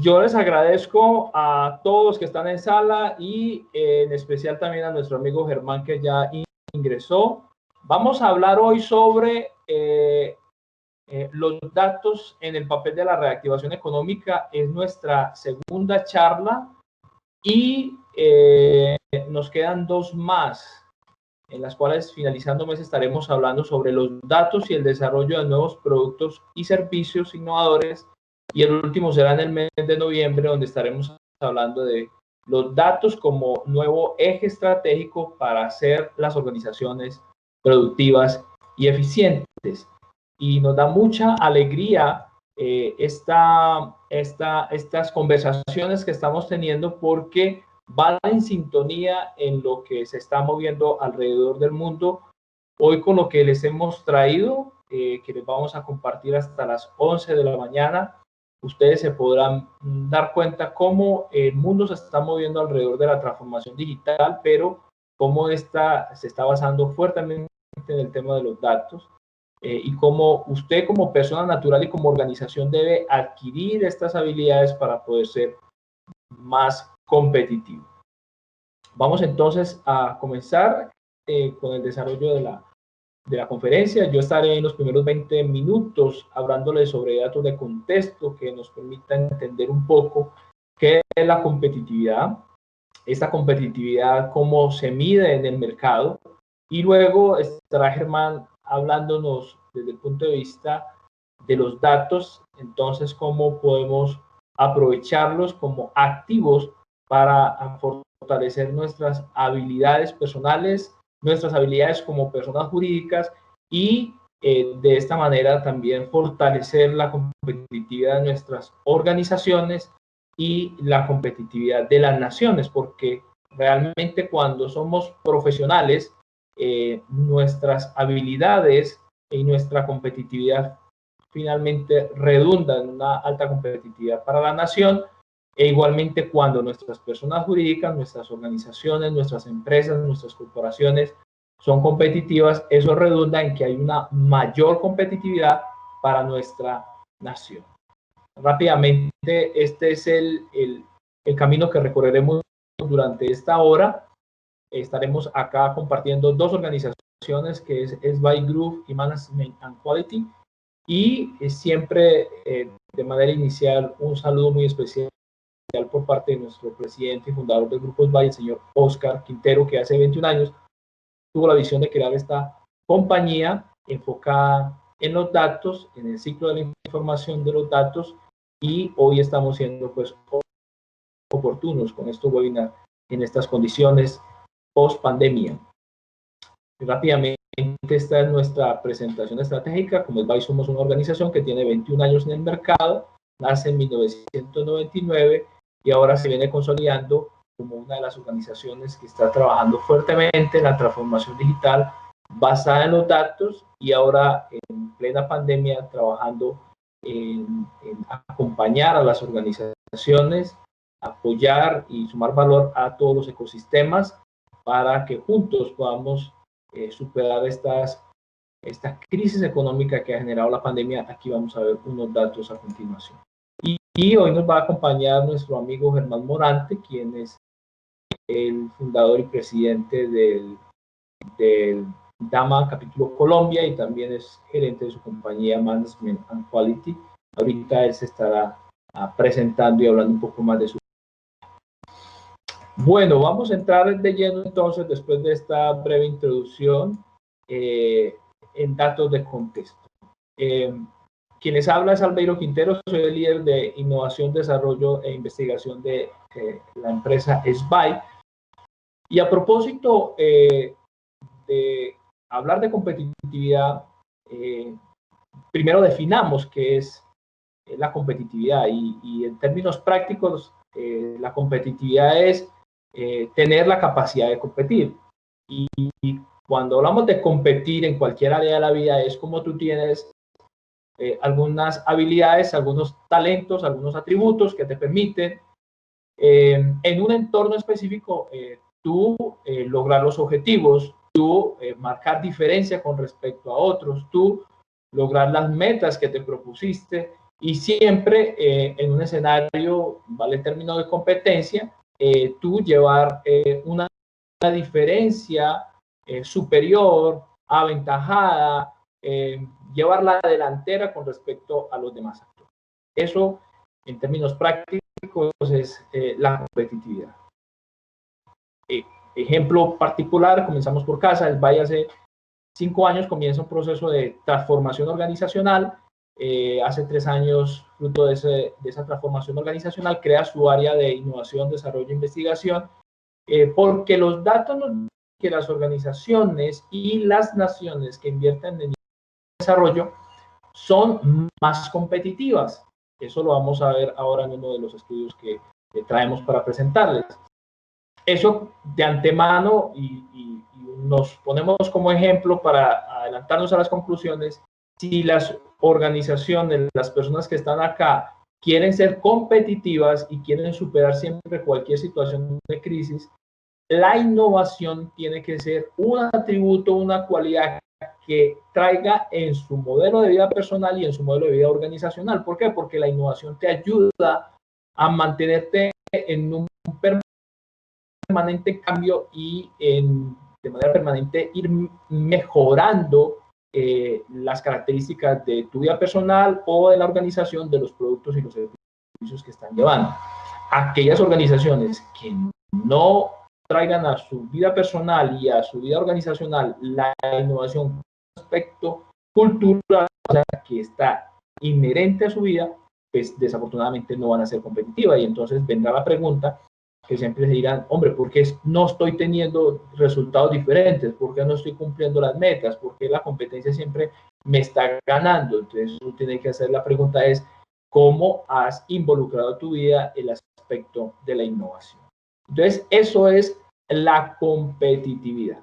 Yo les agradezco a todos los que están en sala y en especial también a nuestro amigo Germán que ya ingresó. Vamos a hablar hoy sobre los datos en el papel de la reactivación económica. Es nuestra segunda charla y nos quedan dos más, en las cuales finalizando mes estaremos hablando sobre los datos y el desarrollo de nuevos productos y servicios innovadores, y el último será en el mes de noviembre, donde estaremos hablando de los datos como nuevo eje estratégico para hacer las organizaciones productivas y eficientes. Y nos da mucha alegría estas conversaciones que estamos teniendo, porque va en sintonía en lo que se está moviendo alrededor del mundo. Hoy con lo que les hemos traído, que les vamos a compartir hasta las 11 de la mañana, ustedes se podrán dar cuenta cómo el mundo se está moviendo alrededor de la transformación digital, pero cómo esta se está basando fuertemente en el tema de los datos, y cómo usted como persona natural y como organización debe adquirir estas habilidades para poder ser más competitivo. Vamos entonces a comenzar con el desarrollo de la conferencia. Yo estaré en los primeros 20 minutos hablándoles sobre datos de contexto que nos permitan entender un poco qué es la competitividad, esta competitividad, cómo se mide en el mercado, y luego estará Germán hablándonos desde el punto de vista de los datos, entonces cómo podemos aprovecharlos como activos para fortalecer nuestras habilidades personales, nuestras habilidades como personas jurídicas, y de esta manera también fortalecer la competitividad de nuestras organizaciones y la competitividad de las naciones, porque realmente cuando somos profesionales, nuestras habilidades y nuestra competitividad finalmente redunda en una alta competitividad para la nación. E igualmente cuando nuestras personas jurídicas, nuestras organizaciones, nuestras empresas, nuestras corporaciones son competitivas, eso redunda en que hay una mayor competitividad para nuestra nación. Rápidamente, este es el camino que recorreremos durante esta hora. Estaremos acá compartiendo dos organizaciones, que es SBI Group y Management and Quality, y siempre de manera inicial un saludo muy especial por parte de nuestro presidente y fundador del Grupo SBI, el señor Oscar Quintero, que hace 21 años tuvo la visión de crear esta compañía enfocada en los datos, en el ciclo de la información de los datos, y hoy estamos siendo pues oportunos con estos webinars en estas condiciones post pandemia. Rápidamente, esta es nuestra presentación estratégica. Como SBI somos una organización que tiene 21 años en el mercado, nace en 1999 y ahora se viene consolidando como una de las organizaciones que está trabajando fuertemente en la transformación digital basada en los datos, y ahora en plena pandemia trabajando en acompañar a las organizaciones, apoyar y sumar valor a todos los ecosistemas para que juntos podamos superar esta crisis económica que ha generado la pandemia. Aquí vamos a ver unos datos a continuación. Y hoy nos va a acompañar nuestro amigo Germán Morante, quien es el fundador y presidente del DAMA Capítulo Colombia, y también es gerente de su compañía Management and Quality. Ahorita él se estará presentando y hablando un poco más de su. Bueno, vamos a entrar de lleno entonces, después de esta breve introducción, en datos de contexto. Quienes habla es Albeiro Quintero, soy el líder de innovación, desarrollo e investigación de la empresa SBI. Y a propósito de hablar de competitividad, primero definamos qué es la competitividad, y en términos prácticos, la competitividad es tener la capacidad de competir. Y cuando hablamos de competir en cualquier área de la vida, es como tú tienes algunas habilidades, algunos talentos, algunos atributos que te permiten en un entorno específico tú lograr los objetivos, tú marcar diferencia con respecto a otros, tú lograr las metas que te propusiste, Y siempre en un escenario, vale el término de competencia, tú llevar una diferencia superior, aventajada, llevar la delantera con respecto a los demás actores. Eso, en términos prácticos, es la competitividad. Ejemplo particular, comenzamos por casa, el Valle hace 5 años comienza un proceso de transformación organizacional. Hace 3 años, fruto de esa transformación organizacional, crea su área de innovación, desarrollo e investigación, porque los datos nos dicen que las organizaciones y las naciones que invierten en desarrollo son más competitivas. Eso lo vamos a ver ahora en uno de los estudios que traemos para presentarles. Eso de antemano, y nos ponemos como ejemplo para adelantarnos a las conclusiones, si las organizaciones, las personas que están acá, quieren ser competitivas y quieren superar siempre cualquier situación de crisis, la innovación tiene que ser un atributo, una cualidad que traiga en su modelo de vida personal y en su modelo de vida organizacional. ¿Por qué? Porque la innovación te ayuda a mantenerte en un permanente cambio y de manera permanente ir mejorando las características de tu vida personal o de la organización, de los productos y los servicios que están llevando. Aquellas organizaciones que no traigan a su vida personal y a su vida organizacional la innovación con aspecto cultural, o sea, que está inherente a su vida, pues desafortunadamente no van a ser competitivas. Y entonces vendrá la pregunta que siempre se dirán, hombre, ¿por qué no estoy teniendo resultados diferentes? ¿Por qué no estoy cumpliendo las metas? ¿Por qué la competencia siempre me está ganando? Entonces uno tiene que hacer la pregunta es, ¿cómo has involucrado tu vida el aspecto de la innovación? Entonces eso es la competitividad.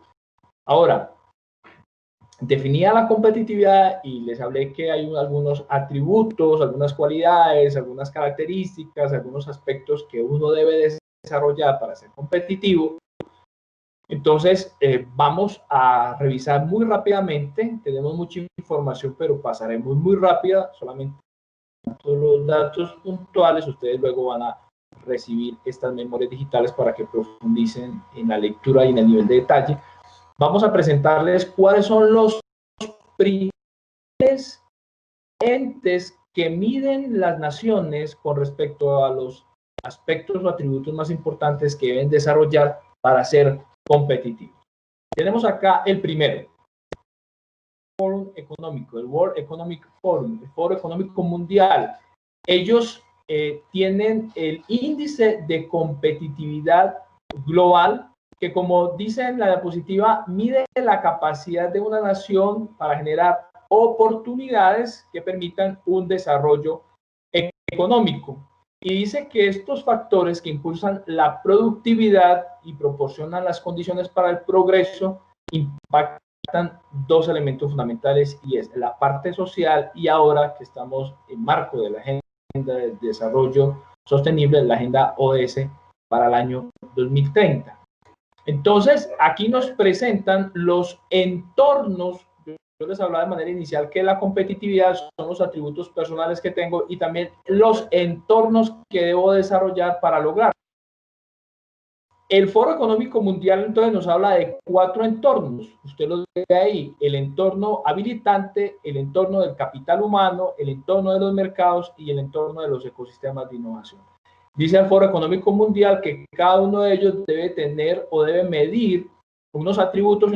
Ahora, definida la competitividad y les hablé que hay algunos atributos, algunas cualidades, algunas características, algunos aspectos que uno debe desarrollar para ser competitivo. Entonces, vamos a revisar muy rápidamente. Tenemos mucha información, pero pasaremos muy rápida, solamente todos los datos puntuales. Ustedes luego van a recibir estas memorias digitales para que profundicen en la lectura y en el nivel de detalle. Vamos a presentarles cuáles son los principales entes que miden las naciones con respecto a los aspectos o atributos más importantes que deben desarrollar para ser competitivos. Tenemos acá el primero, Foro Económico, el World Economic Forum, el Foro Económico Mundial. Ellos tienen el índice de competitividad global, que como dice en la diapositiva, mide la capacidad de una nación para generar oportunidades que permitan un desarrollo económico. Y dice que estos factores que impulsan la productividad y proporcionan las condiciones para el progreso impactan dos elementos fundamentales, y es la parte social, y ahora que estamos en marco de la Agenda de Desarrollo Sostenible, la Agenda ODS para el año 2030. Entonces, aquí nos presentan los entornos. Yo les hablaba de manera inicial que la competitividad son los atributos personales que tengo y también los entornos que debo desarrollar para lograr. El Foro Económico Mundial entonces nos habla de 4 entornos. Usted los ve ahí: el entorno habilitante, el entorno del capital humano, el entorno de los mercados y el entorno de los ecosistemas de innovación. Dice el Foro Económico Mundial que cada uno de ellos debe tener o debe medir unos atributos.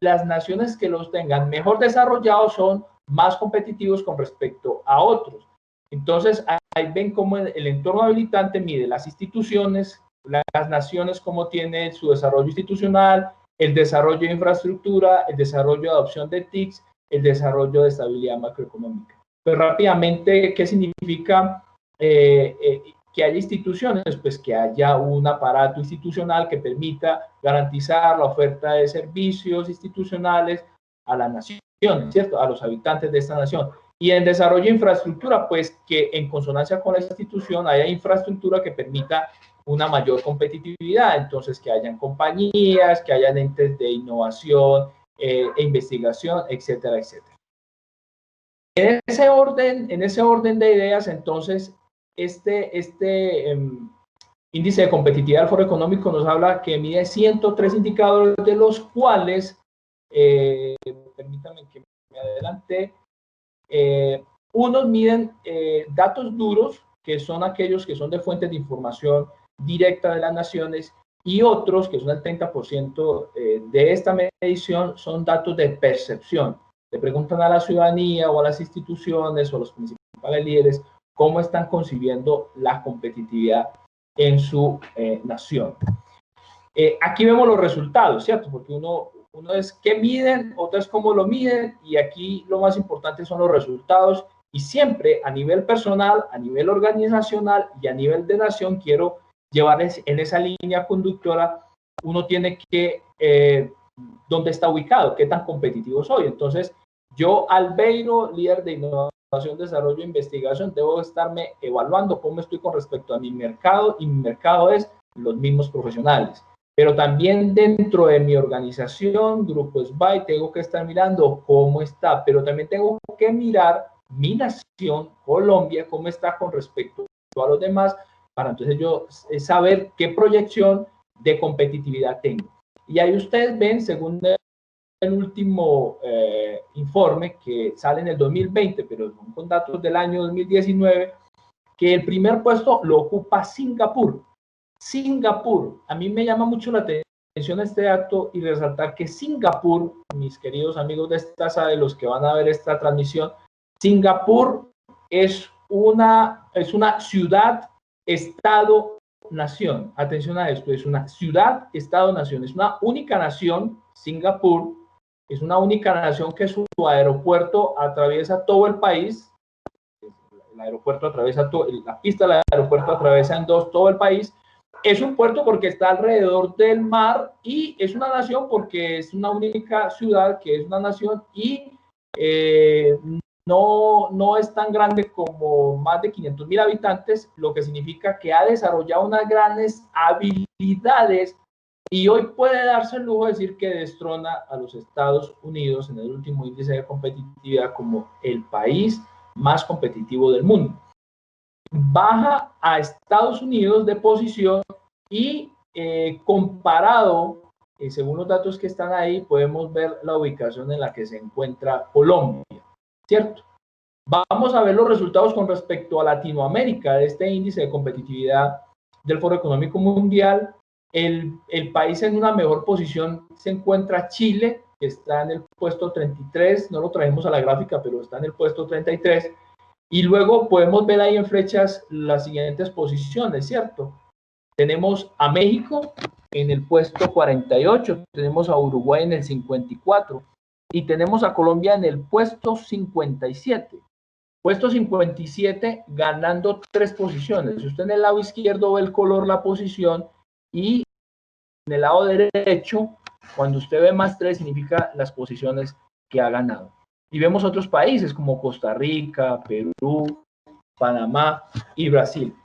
Las naciones que los tengan mejor desarrollados son más competitivos con respecto a otros. Entonces, ahí ven cómo el entorno habilitante mide las instituciones, las naciones, cómo tiene su desarrollo institucional, el desarrollo de infraestructura, el desarrollo de adopción de TICs, el desarrollo de estabilidad macroeconómica. Pero rápidamente, ¿qué significa que haya instituciones? Pues que haya un aparato institucional que permita garantizar la oferta de servicios institucionales a la nación, ¿cierto? A los habitantes de esta nación. Y en desarrollo de infraestructura, pues que en consonancia con la institución haya infraestructura que permita una mayor competitividad. Entonces, que hayan compañías, que hayan entes de innovación e investigación, etcétera, etcétera. En ese orden de ideas, entonces, este índice de competitividad del Foro Económico nos habla que mide 103 indicadores, de los cuales, permítanme que me adelante, unos miden datos duros, que son aquellos que son de fuentes de información directa de las naciones, y otros, que son el 30% de esta medición, son datos de percepción. Le preguntan a la ciudadanía o a las instituciones o a los principales líderes cómo están concibiendo la competitividad en su nación. Aquí vemos los resultados, ¿cierto? Porque uno es qué miden, otro es cómo lo miden, y aquí lo más importante son los resultados. Y siempre a nivel personal, a nivel organizacional y a nivel de nación, quiero llevarles en esa línea conductora. Uno tiene que, ¿dónde está ubicado? ¿Qué tan competitivo soy? Entonces, yo, Albeiro, líder de innovación, desarrollo e investigación, debo estarme evaluando cómo estoy con respecto a mi mercado, y mi mercado es los mismos profesionales. Pero también dentro de mi organización, Grupo SBAI, tengo que estar mirando cómo está, pero también tengo que mirar mi nación, Colombia, cómo está con respecto a los demás, para entonces yo saber qué proyección de competitividad tengo. Y ahí ustedes ven, según el último informe que sale en el 2020, pero con datos del año 2019, que el primer puesto lo ocupa Singapur. Singapur, a mí me llama mucho la atención este dato, y resaltar que Singapur, mis queridos amigos de esta sala, de los que van a ver esta transmisión, Singapur es una ciudad, estado, nación. Atención a esto, es una ciudad, estado, nación. Es una única nación. Singapur es una única nación que su aeropuerto atraviesa todo el país. El aeropuerto atraviesa la pista del aeropuerto atraviesa en dos todo el país. Es un puerto porque está alrededor del mar, y es una nación porque es una única ciudad que es una nación, y no es tan grande, como más de 500,000 habitantes, lo que significa que ha desarrollado unas grandes habilidades, y hoy puede darse el lujo de decir que destrona a los Estados Unidos en el último índice de competitividad como el país más competitivo del mundo. Baja a Estados Unidos de posición, y comparado, según los datos que están ahí, podemos ver la ubicación en la que se encuentra Colombia, ¿cierto? Vamos a ver los resultados con respecto a Latinoamérica de este índice de competitividad del Foro Económico Mundial. El país en una mejor posición se encuentra Chile, que está en el puesto 33, no lo traemos a la gráfica, pero está en el puesto 33, y luego podemos ver ahí en flechas las siguientes posiciones, ¿cierto? Tenemos a México en el puesto 48, tenemos a Uruguay en el 54, y tenemos a Colombia en el puesto 57. Puesto 57 ganando 3 posiciones. Si usted en el lado izquierdo ve el color, la posición, y en el lado derecho, cuando usted ve más 3, significa las posiciones que ha ganado. Y vemos otros países como Costa Rica, Perú, Panamá y Brasil.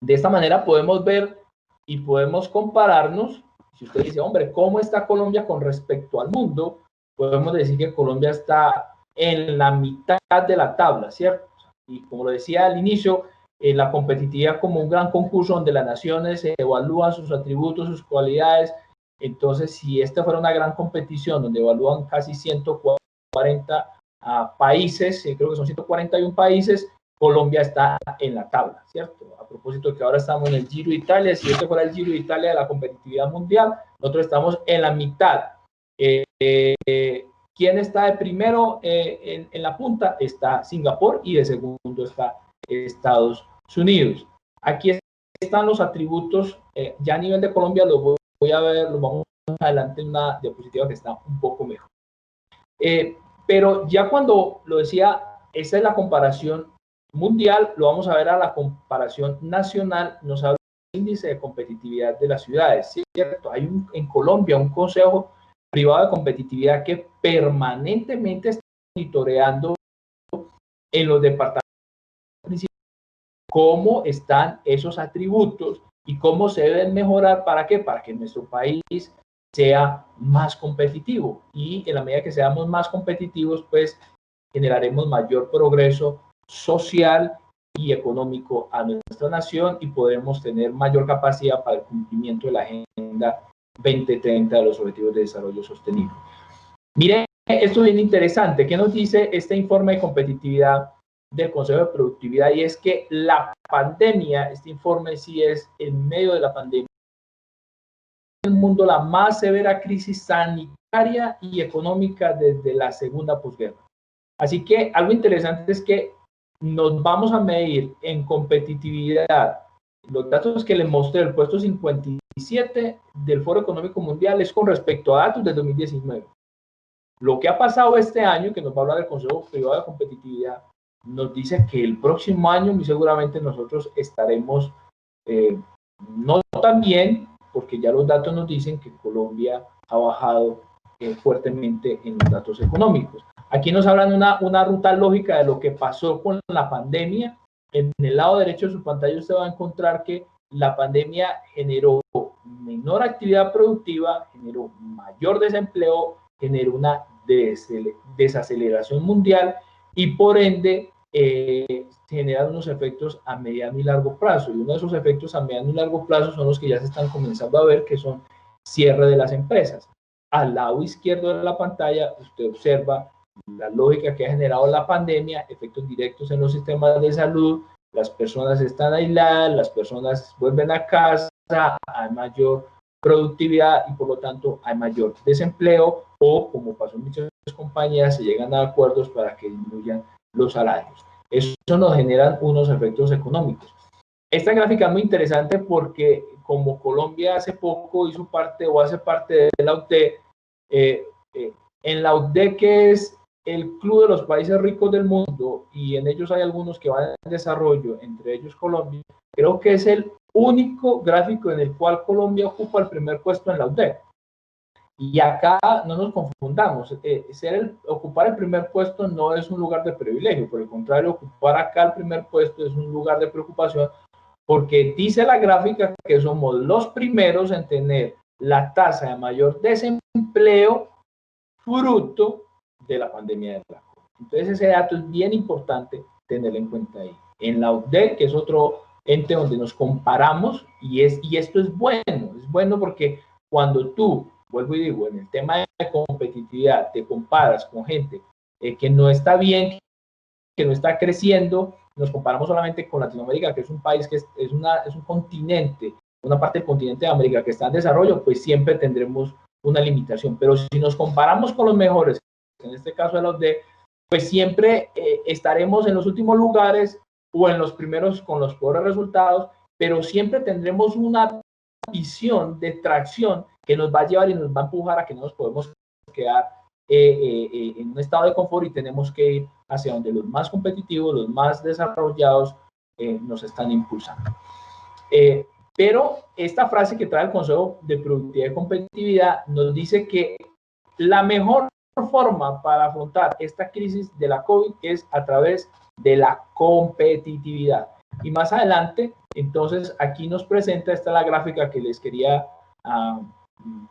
De esta manera podemos ver y podemos compararnos. Si usted dice, hombre, ¿cómo está Colombia con respecto al mundo? Podemos decir que Colombia está en la mitad de la tabla, ¿cierto? Y como lo decía al inicio, la competitividad como un gran concurso donde las naciones evalúan sus atributos, sus cualidades. Entonces, si esta fuera una gran competición donde evalúan casi 140 países, creo que son 141 países, Colombia está en la tabla, ¿cierto? A propósito de que ahora estamos en el Giro de Italia, si este fuera el Giro de Italia de la competitividad mundial, nosotros estamos en la mitad. ¿Quién está de primero en la punta? Está Singapur, y de segundo está Estados Unidos. Aquí están los atributos, ya a nivel de Colombia los voy a ver, los vamos adelante en una diapositiva que está un poco mejor. Pero ya cuando lo decía, esa es la comparación mundial, lo vamos a ver a la comparación nacional. Nos habla del índice de competitividad de las ciudades, ¿cierto? Hay en Colombia un consejo privado de competitividad que permanentemente está monitoreando en los departamentos principales cómo están esos atributos y cómo se deben mejorar. ¿Para qué? Para que nuestro país sea más competitivo, y en la medida que seamos más competitivos, pues generaremos mayor progreso social y económico a nuestra nación y podremos tener mayor capacidad para el cumplimiento de la Agenda 2030 de los Objetivos de Desarrollo Sostenible. Miren, esto es bien interesante. ¿Qué nos dice este informe de competitividad del Consejo de Productividad? Y es que la pandemia, este informe sí es en medio de la pandemia, en el mundo la más severa crisis sanitaria y económica desde la segunda posguerra. Así que algo interesante es que nos vamos a medir en competitividad. Los datos que les mostré, el puesto 57 del Foro Económico Mundial es con respecto a datos del 2019. Lo que ha pasado este año, que nos va a hablar el Consejo Privado de Competitividad, nos dice que el próximo año muy seguramente nosotros estaremos no tan bien, porque ya los datos nos dicen que Colombia ha bajado fuertemente en los datos económicos. Aquí nos hablan una ruta lógica de lo que pasó con la pandemia. En el lado derecho de su pantalla usted va a encontrar que la pandemia generó menor actividad productiva, generó mayor desempleo, generó una desaceleración mundial y por ende generan unos efectos a mediano y largo plazo. Y uno de esos efectos a mediano y largo plazo son los que ya se están comenzando a ver, que son cierre de las empresas. Al lado izquierdo de la pantalla usted observa la lógica que ha generado la pandemia, efectos directos en los sistemas de salud, las personas están aisladas, las personas vuelven a casa, hay mayor productividad y por lo tanto hay mayor desempleo o, como pasó en muchas compañías, se llegan a acuerdos para que disminuyan los salarios. Eso nos genera unos efectos económicos. Esta gráfica es muy interesante porque como Colombia hace poco hizo parte o hace parte de la OCDE, en la OCDE, que es el club de los países ricos del mundo, y en ellos hay algunos que van en desarrollo, entre ellos Colombia, creo que es el único gráfico en el cual Colombia ocupa el primer puesto en la OCDE. Y acá no nos confundamos, ocupar el primer puesto no es un lugar de privilegio, por el contrario, ocupar acá el primer puesto es un lugar de preocupación, porque dice la gráfica que somos los primeros en tener la tasa de mayor desempleo fruto de la pandemia de la COVID. Entonces ese dato es bien importante tenerlo en cuenta ahí. En la OCDE, que es otro ente donde nos comparamos, y esto es bueno porque cuando tú, vuelvo y digo, en el tema de competitividad, te comparas con gente que no está bien, que no está creciendo, nos comparamos solamente con Latinoamérica, que es un país que es un continente, una parte del continente de América que está en desarrollo, pues siempre tendremos una limitación. Pero si nos comparamos con los mejores, en este caso de los de, pues siempre estaremos en los últimos lugares o en los primeros con los peores resultados, pero siempre tendremos una visión de tracción que nos va a llevar y nos va a empujar a que no nos podemos quedar en un estado de confort y tenemos que ir hacia donde los más competitivos, los más desarrollados nos están impulsando. Pero esta frase que trae el Consejo de Productividad y Competitividad nos dice que la mejor forma para afrontar esta crisis de la COVID es a través de la competitividad. Y más adelante, entonces, aquí nos presenta, esta la gráfica que les quería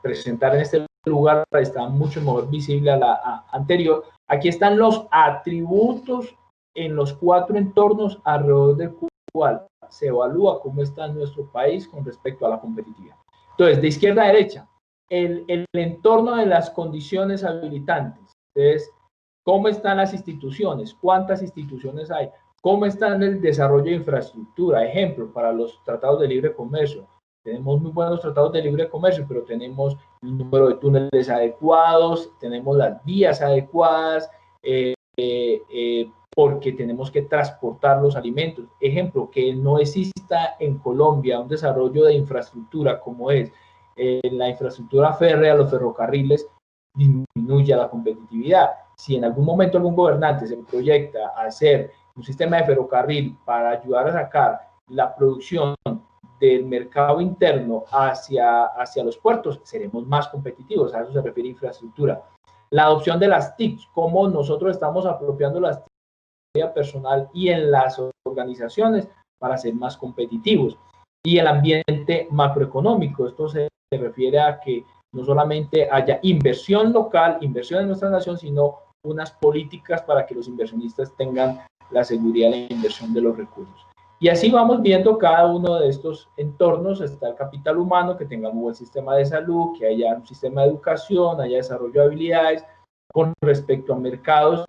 presentar en este lugar, está mucho mejor visible a la anterior. Aquí están los atributos en los 4 entornos alrededor del cual se evalúa cómo está nuestro país con respecto a la competitividad. Entonces, de izquierda a derecha, el entorno de las condiciones habilitantes. Entonces, ¿cómo están las instituciones? ¿Cuántas instituciones hay? ¿Cómo está el desarrollo de infraestructura? Ejemplo, para los tratados de libre comercio. Tenemos muy buenos tratados de libre comercio, pero tenemos el número de túneles adecuados, tenemos las vías adecuadas, porque tenemos que transportar los alimentos. Ejemplo, que no exista en Colombia un desarrollo de infraestructura como es la infraestructura férrea, los ferrocarriles, disminuye la competitividad. Si en algún momento algún gobernante se proyecta a hacer un sistema de ferrocarril para ayudar a sacar la producción del mercado interno hacia los puertos, seremos más competitivos. A eso se refiere infraestructura. La adopción de las TIC, cómo nosotros estamos apropiando las TIC personal y en las organizaciones para ser más competitivos. Y el ambiente macroeconómico, esto se refiere a que no solamente haya inversión local, inversión en nuestra nación, sino unas políticas para que los inversionistas tengan la seguridad de la inversión de los recursos. Y así vamos viendo cada uno de estos entornos. Está el capital humano, que tengamos un buen sistema de salud, que haya un sistema de educación, haya desarrollo de habilidades. Con respecto a mercados,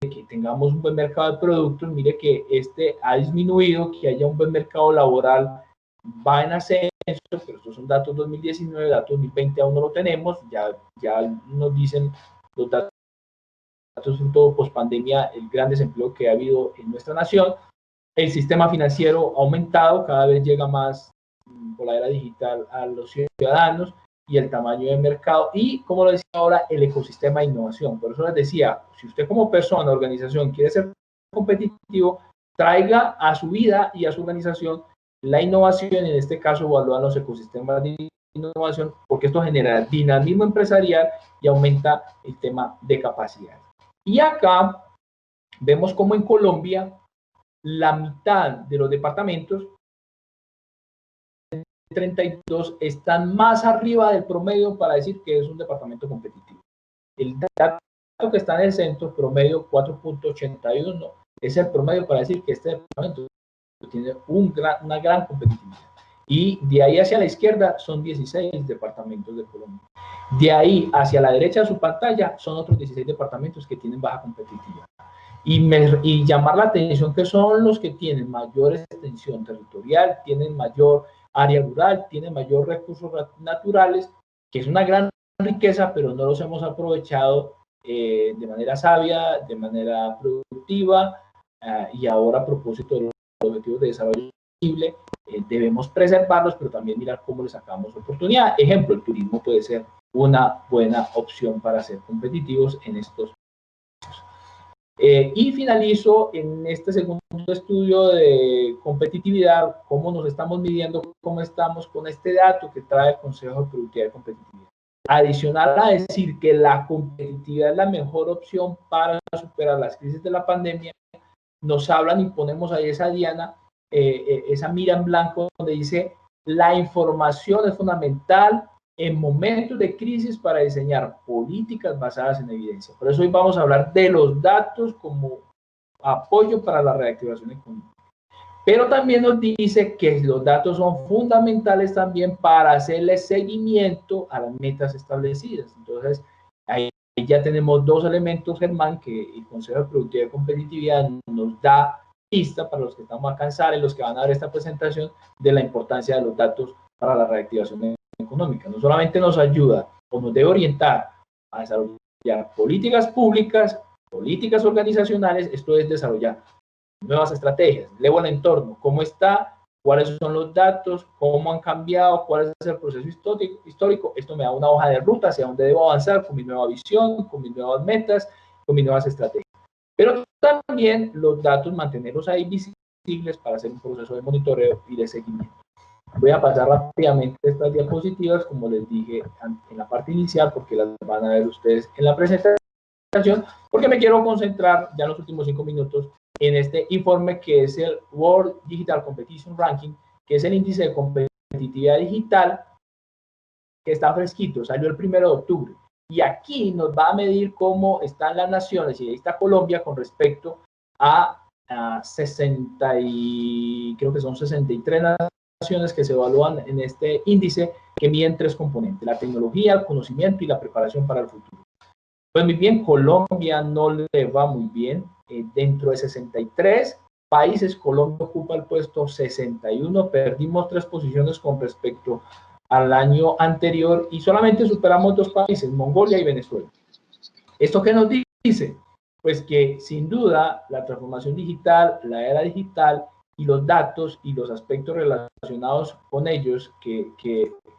que tengamos un buen mercado de productos. Mire que este ha disminuido, que haya un buen mercado laboral va en ascenso, pero estos son datos 2019, datos 2020 aún no lo tenemos, ya nos dicen los datos fruto post pandemia, el gran desempleo que ha habido en nuestra nación. El sistema financiero ha aumentado, cada vez llega más por la era digital a los ciudadanos, y el tamaño del mercado, y como lo decía ahora, el ecosistema de innovación. Por eso les decía, si usted como persona, organización, quiere ser competitivo, traiga a su vida y a su organización la innovación, en este caso evalúan los ecosistemas de innovación, porque esto genera dinamismo empresarial y aumenta el tema de capacidad. Y acá vemos como en Colombia la mitad de los departamentos, 32, están más arriba del promedio para decir que es un departamento competitivo. El dato que está en el centro, promedio 4.81, es el promedio para decir que este departamento tiene una gran competitividad. Y de ahí hacia la izquierda son 16 departamentos de Colombia. De ahí hacia la derecha de su pantalla son otros 16 departamentos que tienen baja competitividad. Y llamar la atención que son los que tienen mayor extensión territorial, tienen mayor área rural, tienen mayor recursos naturales, que es una gran riqueza, pero no los hemos aprovechado de manera sabia, de manera productiva, y ahora a propósito de los objetivos de desarrollo sostenible, debemos preservarlos, pero también mirar cómo les sacamos oportunidad. Ejemplo, el turismo puede ser una buena opción para ser competitivos en estos casos. Y finalizo en este segundo estudio de competitividad, cómo nos estamos midiendo, cómo estamos con este dato que trae el Consejo de Productividad y Competitividad. Adicional a decir que la competitividad es la mejor opción para superar las crisis de la pandemia, nos hablan y ponemos ahí esa diana, esa mira en blanco donde dice la información es fundamental en momentos de crisis para diseñar políticas basadas en evidencia. Por eso hoy vamos a hablar de los datos como apoyo para la reactivación económica. Pero también nos dice que los datos son fundamentales también para hacerle seguimiento a las metas establecidas. Entonces, ahí ya tenemos dos elementos, Germán, que el Consejo de Productividad y Competitividad nos da pista para los que estamos a cansar y los que van a ver esta presentación de la importancia de los datos para la reactivación económica. No solamente nos ayuda o nos debe orientar a desarrollar políticas públicas, políticas organizacionales, esto es desarrollar nuevas estrategias, leo el entorno, cómo está, cuáles son los datos, cómo han cambiado, cuál es el proceso histórico. Esto me da una hoja de ruta hacia dónde debo avanzar con mi nueva visión, con mis nuevas metas, con mis nuevas estrategias. Pero también los datos, mantenerlos ahí visibles para hacer un proceso de monitoreo y de seguimiento. Voy a pasar rápidamente estas diapositivas, como les dije en la parte inicial, porque las van a ver ustedes en la presentación, porque me quiero concentrar ya en los últimos 5 minutos en este informe que es el World Digital Competition Ranking, que es el índice de competitividad digital que está fresquito, salió el 1 de octubre. Y aquí nos va a medir cómo están las naciones, y ahí está Colombia con respecto a 60 y creo que son 63 naciones que se evalúan en este índice, que miden 3 componentes: la tecnología, el conocimiento y la preparación para el futuro. Pues muy bien, Colombia no le va muy bien. Dentro de 63 países, Colombia ocupa el puesto 61, perdimos 3 posiciones con respecto al año anterior y solamente superamos 2 países, Mongolia y Venezuela. ¿Esto qué nos dice? Pues que sin duda la transformación digital, la era digital y los datos y los aspectos relacionados con ellos que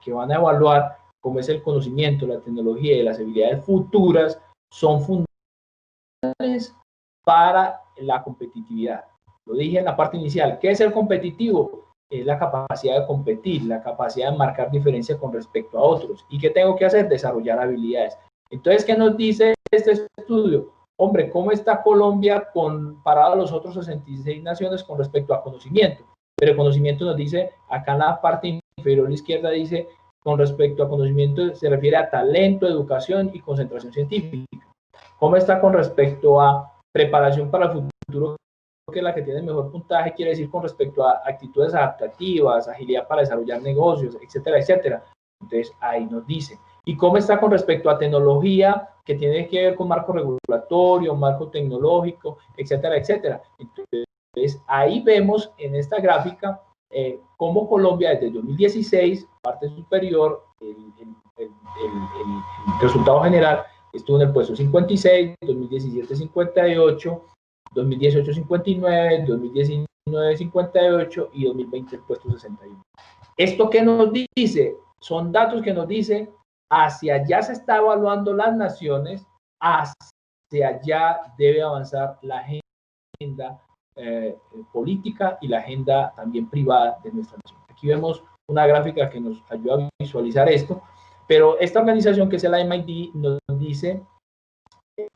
van a evaluar, como es el conocimiento, la tecnología y las habilidades futuras, son fundamentales para la competitividad. Lo dije en la parte inicial. ¿Qué es ser competitivo? Es la capacidad de competir, la capacidad de marcar diferencia con respecto a otros. ¿Y qué tengo que hacer? Desarrollar habilidades. Entonces, ¿qué nos dice este estudio? Hombre, ¿cómo está Colombia comparado a los otros 66 naciones con respecto a conocimiento? Pero el conocimiento nos dice, acá en la parte inferior a la izquierda dice, con respecto a conocimiento se refiere a talento, educación y concentración científica. ¿Cómo está con respecto a preparación para el futuro? Que la que tiene el mejor puntaje quiere decir con respecto a actitudes adaptativas, agilidad para desarrollar negocios, etcétera, etcétera. Entonces, ahí nos dice. ¿Y cómo está con respecto a tecnología, que tiene que ver con marco regulatorio, marco tecnológico, etcétera, etcétera? Entonces, ahí vemos en esta gráfica cómo Colombia desde el 2016, parte superior, el resultado general, estuvo en el puesto 56, 2017 58, 2018 59, 2019 58 y 2020 el puesto 61. ¿Esto qué nos dice? Son datos que nos dicen hacia allá se está evaluando las naciones, hacia allá debe avanzar la agenda política y la agenda también privada de nuestra nación. Aquí vemos una gráfica que nos ayuda a visualizar esto, pero esta organización que es el MIT nos dice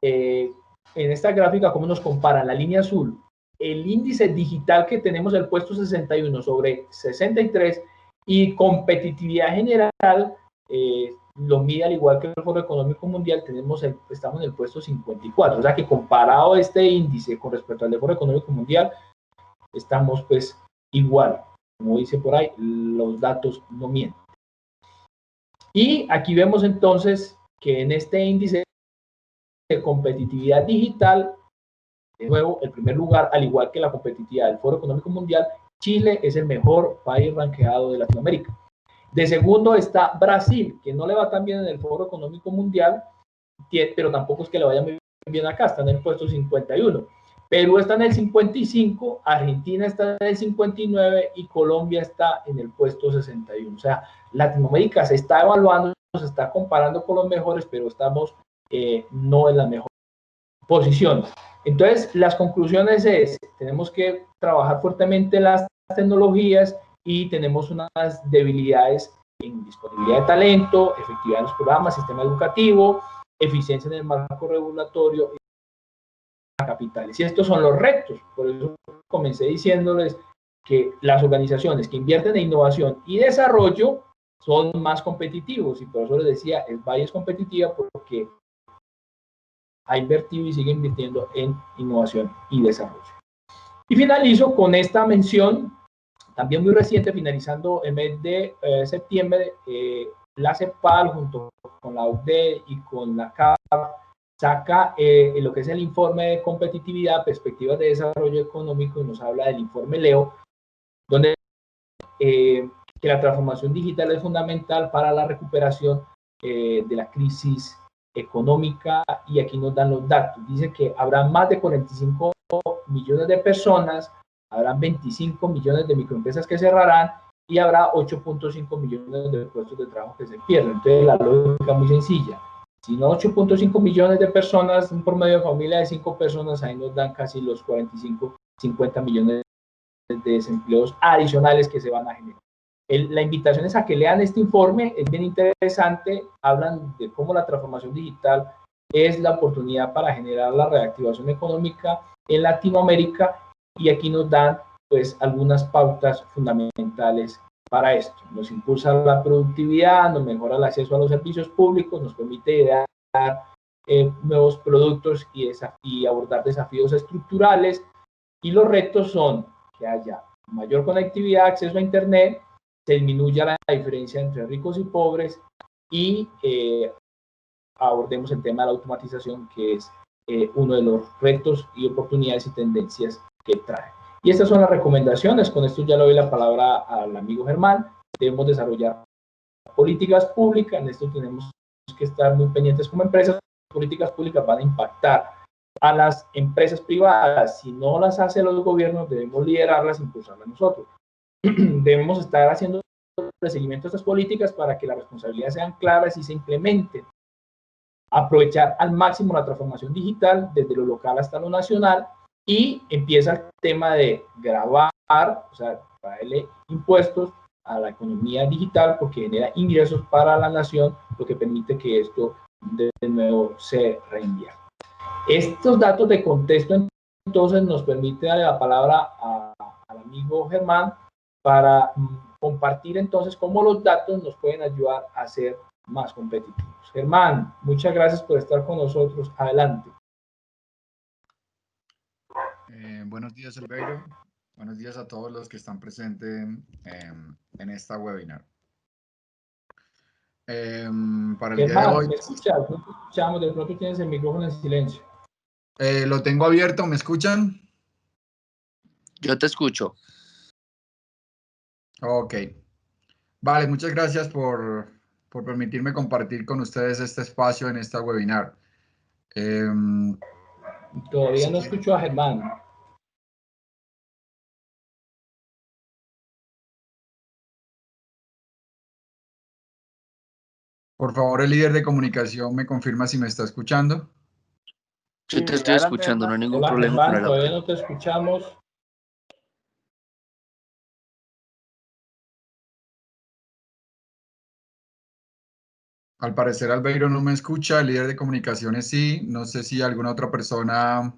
en esta gráfica cómo nos comparan la línea azul, el índice digital que tenemos el puesto 61 sobre 63 y competitividad general lo mide al igual que el Foro Económico Mundial, estamos en el puesto 54, o sea que comparado este índice con respecto al del Foro Económico Mundial, estamos pues igual, como dice por ahí, los datos no mienten. Y aquí vemos entonces que en este índice de competitividad digital, de nuevo, el primer lugar, al igual que la competitividad del Foro Económico Mundial, Chile es el mejor país rankeado de Latinoamérica. De segundo está Brasil, que no le va tan bien en el Foro Económico Mundial, pero tampoco es que le vaya muy bien acá, está en el puesto 51. Perú está en el 55, Argentina está en el 59 y Colombia está en el puesto 61. O sea, Latinoamérica se está evaluando, se está comparando con los mejores, pero estamos no en la mejor posición. Entonces, las conclusiones es, tenemos que trabajar fuertemente las tecnologías y tenemos unas debilidades en disponibilidad de talento, efectividad en los programas, sistema educativo, eficiencia en el marco regulatorio y capitales. Y estos son los retos. Por eso comencé diciéndoles que las organizaciones que invierten en innovación y desarrollo son más competitivos. Y por eso les decía, el Valle es competitiva porque ha invertido y sigue invirtiendo en innovación y desarrollo. Y finalizo con esta mención, también muy reciente, finalizando el mes de septiembre, la CEPAL junto con la OCDE y con la CAF saca lo que es el informe de competitividad, perspectivas de desarrollo económico y nos habla del informe Leo, donde que la transformación digital es fundamental para la recuperación de la crisis económica y aquí nos dan los datos. Dice que habrá más de 45 millones de personas, habrá 25 millones de microempresas que cerrarán y habrá 8.5 millones de puestos de trabajo que se pierden. Entonces la lógica es muy sencilla. Si no 8.5 millones de personas, un promedio de familia de 5 personas, ahí nos dan casi los 45, 50 millones de desempleos adicionales que se van a generar. La invitación es a que lean este informe, es bien interesante, hablan de cómo la transformación digital es la oportunidad para generar la reactivación económica en Latinoamérica y aquí nos dan pues algunas pautas fundamentales para esto. Nos impulsa la productividad, nos mejora el acceso a los servicios públicos, nos permite idear nuevos productos y abordar desafíos estructurales y los retos son que haya mayor conectividad, acceso a Internet, se disminuya la diferencia entre ricos y pobres y abordemos el tema de la automatización, que es uno de los retos y oportunidades y tendencias que trae. Y estas son las recomendaciones. Con esto ya le doy la palabra al amigo Germán. Debemos desarrollar políticas públicas. En esto tenemos que estar muy pendientes como empresas. Las políticas públicas van a impactar a las empresas privadas. Si no las hacen los gobiernos, debemos liderarlas e impulsarlas nosotros. Debemos estar haciendo el seguimiento de estas políticas para que las responsabilidades sean claras y se implementen. Aprovechar al máximo la transformación digital desde lo local hasta lo nacional y empieza el tema de grabar, o sea, traerle impuestos a la economía digital porque genera ingresos para la nación, lo que permite que esto de nuevo se reinvierta. Estos datos de contexto entonces nos permite darle la palabra al amigo Germán para compartir entonces cómo los datos nos pueden ayudar a hacer más competitivos. Germán, muchas gracias por estar con nosotros. Adelante. Buenos días, Elbeiro. Buenos días a todos los que están presentes en esta webinar. Para el día de Germán, hoy, ¿me escuchas? No te escuchamos, de pronto tienes el micrófono en silencio. lo tengo abierto, ¿me escuchan? Yo te escucho. Ok. Vale, muchas gracias por permitirme compartir con ustedes este espacio en esta webinar. Todavía no escucho a Germán. Por favor, el líder de comunicación me confirma si me está escuchando. Yo te estoy escuchando, no hay ningún Hola, problema con Germán, el todavía audio. no te escuchamos. Al parecer, Albeiro no me escucha, el líder de comunicaciones sí. No sé si alguna otra persona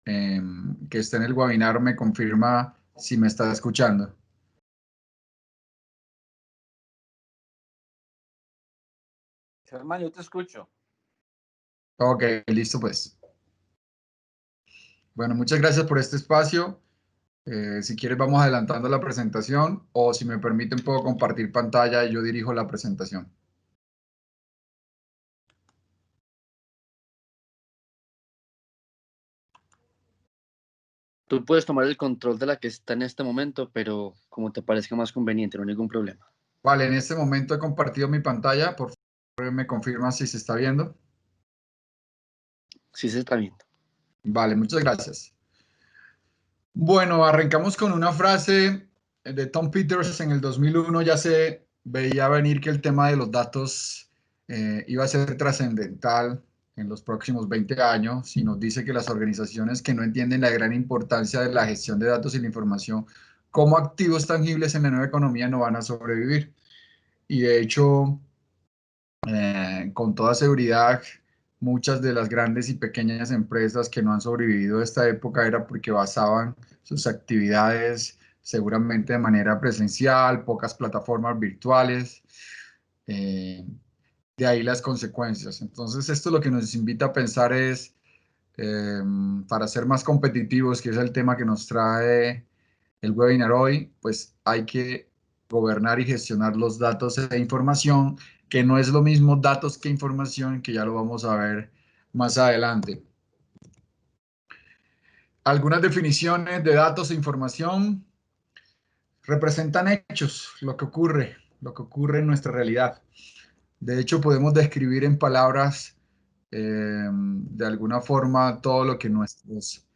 que esté en el webinar me confirma si me está escuchando. Germán, yo te escucho. Ok, listo pues. Bueno, muchas gracias por este espacio. Si quieres vamos adelantando la presentación o si me permiten puedo compartir pantalla y yo dirijo la presentación. Tú puedes tomar el control de la que está en este momento, pero como te parezca más conveniente, no hay ningún problema. Vale, en este momento he compartido mi pantalla. Por favor, me confirma si se está viendo. Sí se está viendo. Vale, muchas gracias. Bueno, arrancamos con una frase de Tom Peters en el 2001. Ya se veía venir que el tema de los datos iba a ser trascendental en los próximos 20 años y nos dice que las organizaciones que no entienden la gran importancia de la gestión de datos y la información como activos tangibles en la nueva economía no van a sobrevivir. Y de hecho, con toda seguridad, muchas de las grandes y pequeñas empresas que no han sobrevivido a esta época era porque basaban sus actividades seguramente de manera presencial, pocas plataformas virtuales, eh, de ahí las consecuencias. Entonces, esto lo que nos invita a pensar es, para ser más competitivos, que es el tema que nos trae el webinar hoy, pues hay que gobernar y gestionar los datos e información, que no es lo mismo datos que información, que ya lo vamos a ver más adelante. Algunas definiciones de datos e información representan hechos, lo que ocurre en nuestra realidad. De hecho, podemos describir en palabras, de alguna forma, todo lo que nuestros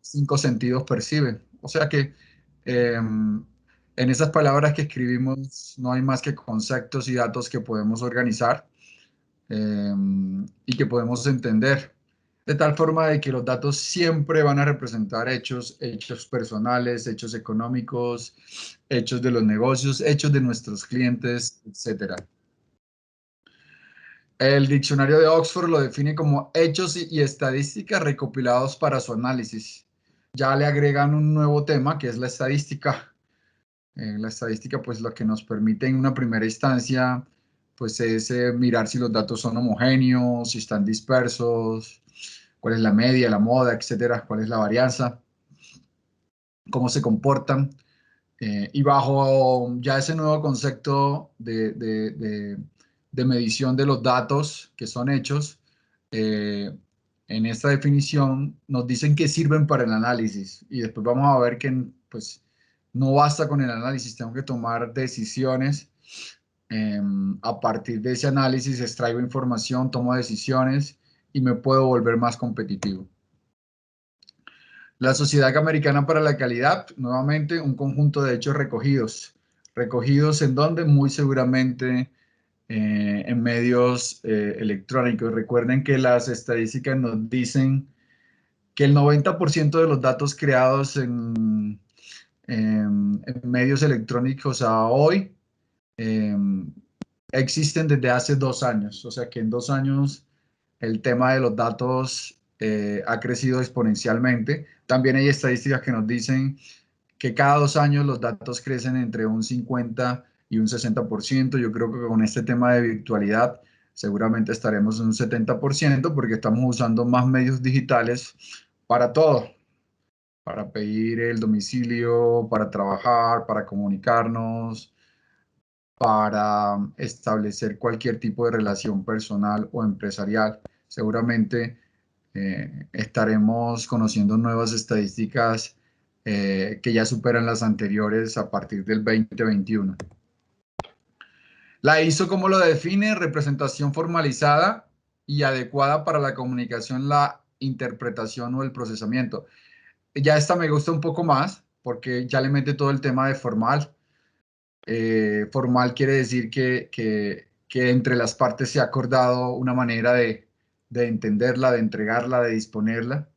cinco sentidos perciben. O sea que en esas palabras que escribimos no hay más que conceptos y datos que podemos organizar y que podemos entender. De tal forma de que los datos siempre van a representar hechos, hechos personales, hechos económicos, hechos de los negocios, hechos de nuestros clientes, etcétera. El diccionario de Oxford lo define como hechos y estadísticas recopilados para su análisis. Ya le agregan un nuevo tema que es la estadística. La estadística, pues lo que nos permite en una primera instancia, pues es mirar si los datos son homogéneos, si están dispersos, cuál es la media, la moda, etcétera, cuál es la varianza, cómo se comportan. Y bajo ya ese nuevo concepto de medición de los datos que son hechos, en esta definición nos dicen que sirven para el análisis y después vamos a ver que pues, no basta con el análisis, tengo que tomar decisiones. A partir de ese análisis extraigo información, tomo decisiones y me puedo volver más competitivo. La Sociedad Americana para la Calidad, nuevamente un conjunto de hechos recogidos. ¿Recogidos en dónde? Muy seguramente en medios electrónicos. Recuerden que las estadísticas nos dicen que el 90% de los datos creados en medios electrónicos a hoy eh, existen desde hace 2 años. O sea que en 2 años el tema de los datos ha crecido exponencialmente. También hay estadísticas que nos dicen que cada 2 años los datos crecen entre un 50 y un 60%. Yo creo que con este tema de virtualidad seguramente estaremos en un 70% porque estamos usando más medios digitales para todo, para pedir el domicilio, para trabajar, para comunicarnos, para establecer cualquier tipo de relación personal o empresarial. Seguramente estaremos conociendo nuevas estadísticas que ya superan las anteriores a partir del 2021. La ISO, ¿cómo lo define? Representación formalizada y adecuada para la comunicación, la interpretación o el procesamiento. Ya esta me gusta un poco más porque ya le mete todo el tema de formal. Formal quiere decir que entre las partes se ha acordado una manera de entenderla, de entregarla, de disponerla,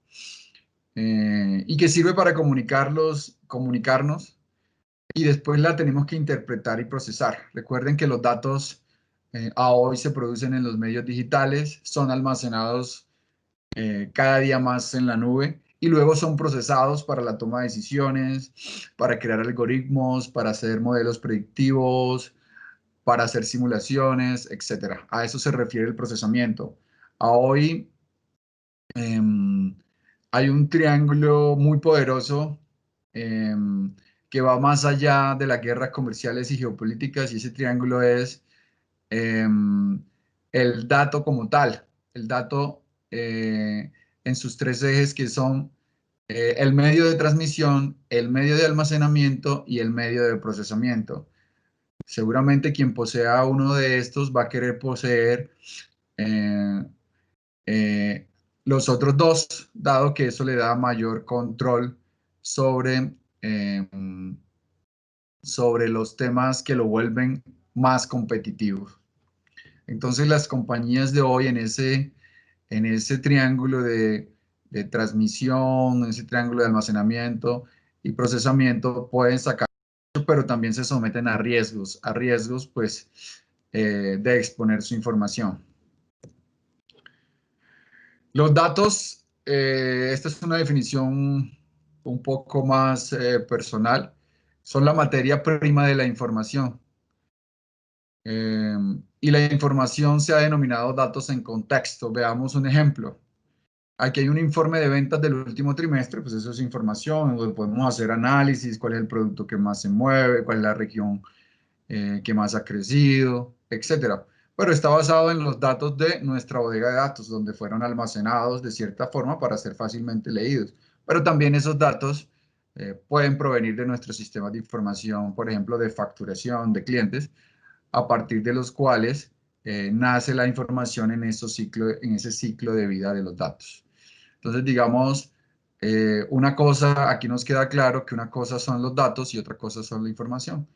y que sirve para comunicarnos, y después la tenemos que interpretar y procesar. Recuerden que los datos a hoy se producen en los medios digitales, son almacenados cada día más en la nube y luego son procesados para la toma de decisiones, para crear algoritmos, para hacer modelos predictivos, para hacer simulaciones, etc. A eso se refiere el procesamiento. A hoy hay un triángulo muy poderoso que va más allá de las guerras comerciales y geopolíticas, y ese triángulo es el dato como tal, el dato en sus tres ejes, que son el medio de transmisión, el medio de almacenamiento y el medio de procesamiento. Seguramente quien posea uno de estos va a querer poseer eh, eh, los otros dos, dado que eso le da mayor control sobre, sobre los temas que lo vuelven más competitivos. Entonces las compañías de hoy en ese triángulo de transmisión, en ese triángulo de almacenamiento y procesamiento pueden sacar, pero también se someten a riesgos pues de exponer su información. Los datos, esta es una definición un poco más personal, son la materia prima de la información. Y la información se ha denominado datos en contexto. Veamos un ejemplo. Aquí hay un informe de ventas del último trimestre, pues eso es información, donde podemos hacer análisis, cuál es el producto que más se mueve, cuál es la región que más ha crecido, etcétera. Pero está basado en los datos de nuestra bodega de datos, donde fueron almacenados de cierta forma para ser fácilmente leídos. Pero también esos datos pueden provenir de nuestros sistemas de información, por ejemplo, de facturación de clientes, a partir de los cuales nace la información en ese ciclo de vida de los datos. Entonces, digamos, una cosa, aquí nos queda claro que una cosa son los datos y otra cosa son la información.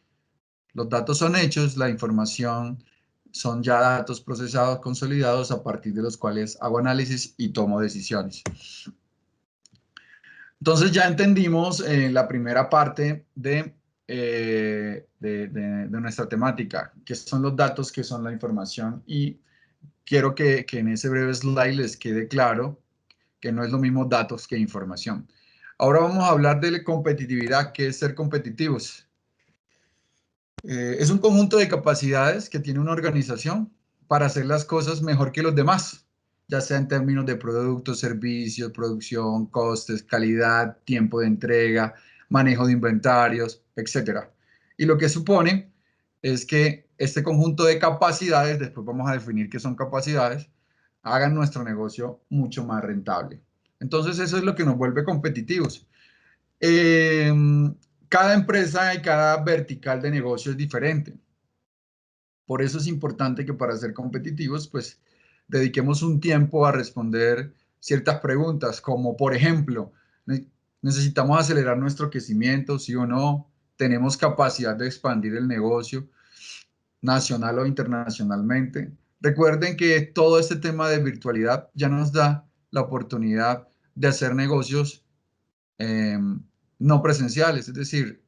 Los datos son hechos, la información son ya datos procesados, consolidados, a partir de los cuales hago análisis y tomo decisiones. Entonces ya entendimos la primera parte de nuestra temática, que son los datos, que son la información, y quiero que en ese breve slide les quede claro que no es lo mismo datos que información. Ahora vamos a hablar de la competitividad, que es ser competitivos. Es un conjunto de capacidades que tiene una organización para hacer las cosas mejor que los demás, ya sea en términos de productos, servicios, producción, costes, calidad, tiempo de entrega, manejo de inventarios, etc. Y lo que supone es que este conjunto de capacidades, después vamos a definir qué son capacidades, hagan nuestro negocio mucho más rentable. Entonces eso es lo que nos vuelve competitivos. Cada empresa y cada vertical de negocio es diferente. Por eso es importante que para ser competitivos, pues dediquemos un tiempo a responder ciertas preguntas, como por ejemplo, ¿necesitamos acelerar nuestro crecimiento, sí o no? ¿Tenemos capacidad de expandir el negocio nacional o internacionalmente? Recuerden que todo este tema de virtualidad ya nos da la oportunidad de hacer negocios no presenciales, es decir,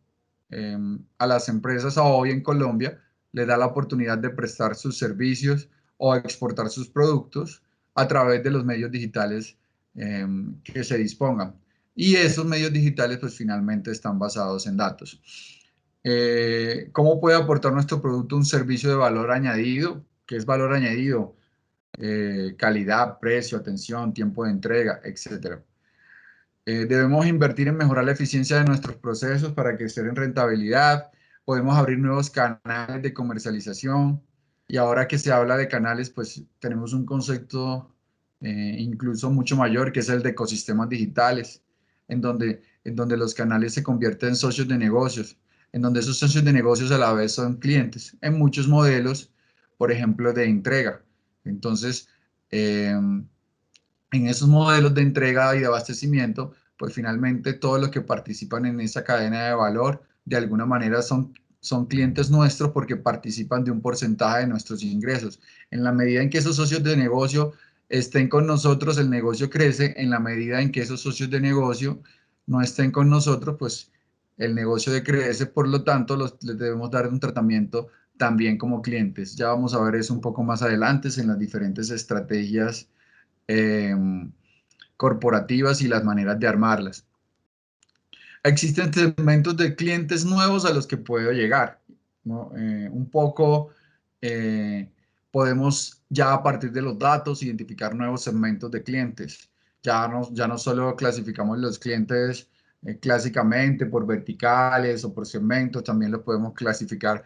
a las empresas hoy en Colombia les da la oportunidad de prestar sus servicios o exportar sus productos a través de los medios digitales que se dispongan. Y esos medios digitales pues finalmente están basados en datos. ¿Cómo puede aportar nuestro producto un servicio de valor añadido? ¿Qué es valor añadido? Calidad, precio, atención, tiempo de entrega, etc. Debemos invertir en mejorar la eficiencia de nuestros procesos para crecer en rentabilidad. Podemos abrir nuevos canales de comercialización. Y ahora que se habla de canales, pues tenemos un concepto incluso mucho mayor, que es el de ecosistemas digitales, en donde los canales se convierten en socios de negocios, en donde esos socios de negocios a la vez son clientes, en muchos modelos, por ejemplo, de entrega. Entonces, en esos modelos de entrega y de abastecimiento, pues finalmente todos los que participan en esa cadena de valor, de alguna manera son clientes nuestros porque participan de un porcentaje de nuestros ingresos. En la medida en que esos socios de negocio estén con nosotros, el negocio crece. En la medida en que esos socios de negocio no estén con nosotros, pues el negocio decrece. Por lo tanto, les debemos dar un tratamiento también como clientes. Ya vamos a ver eso un poco más adelante en las diferentes estrategias eh, corporativas y las maneras de armarlas. Existen segmentos de clientes nuevos a los que puedo llegar, ¿no? Un poco podemos ya a partir de los datos identificar nuevos segmentos de clientes. Ya no solo clasificamos los clientes clásicamente por verticales o por segmentos, también los podemos clasificar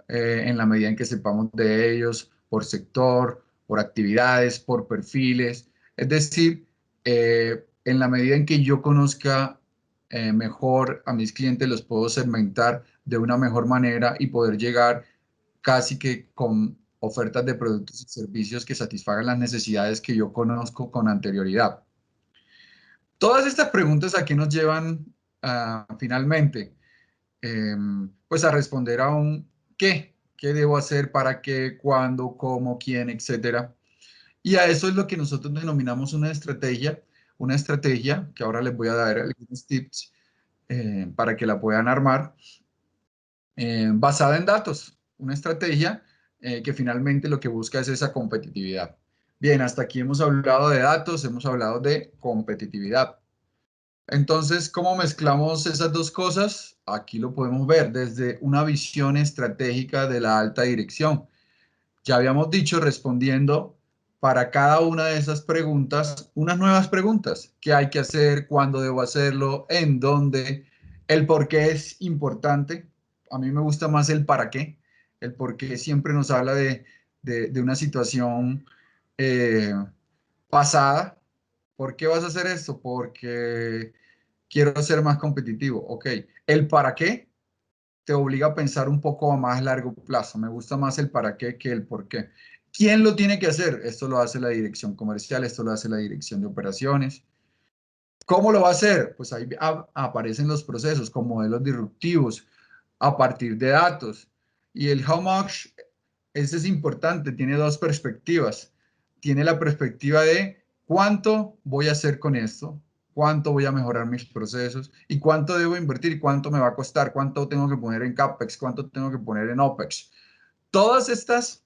en la medida en que sepamos de ellos, por sector, por actividades, por perfiles. Es decir, en la medida en que yo conozca mejor a mis clientes, los puedo segmentar de una mejor manera y poder llegar casi que con ofertas de productos y servicios que satisfagan las necesidades que yo conozco con anterioridad. Todas estas preguntas aquí nos llevan finalmente pues a responder a un ¿qué? ¿Qué debo hacer? ¿Para qué? ¿Cuándo? ¿Cómo? ¿Quién? Etcétera. Y a eso es lo que nosotros denominamos una estrategia que ahora les voy a dar algunos tips para que la puedan armar, basada en datos. Una estrategia que finalmente lo que busca es esa competitividad. Bien, hasta aquí hemos hablado de datos, hemos hablado de competitividad. Entonces, ¿cómo mezclamos esas dos cosas? Aquí lo podemos ver desde una visión estratégica de la alta dirección. Ya habíamos dicho respondiendo para cada una de esas preguntas, unas nuevas preguntas. ¿Qué hay que hacer? ¿Cuándo debo hacerlo? ¿En dónde? El por qué es importante. A mí me gusta más el para qué. El por qué siempre nos habla de una situación eh, pasada. ¿Por qué vas a hacer esto? Porque quiero ser más competitivo. Ok. El para qué te obliga a pensar un poco a más largo plazo. Me gusta más el para qué que el por qué. ¿Quién lo tiene que hacer? Esto lo hace la dirección comercial, esto lo hace la dirección de operaciones. ¿Cómo lo va a hacer? Pues ahí aparecen los procesos con modelos disruptivos a partir de datos. Y el how much, ese es importante, tiene dos perspectivas. Tiene la perspectiva de cuánto voy a hacer con esto, cuánto voy a mejorar mis procesos y cuánto debo invertir, cuánto me va a costar, cuánto tengo que poner en CAPEX, cuánto tengo que poner en OPEX. Todas estas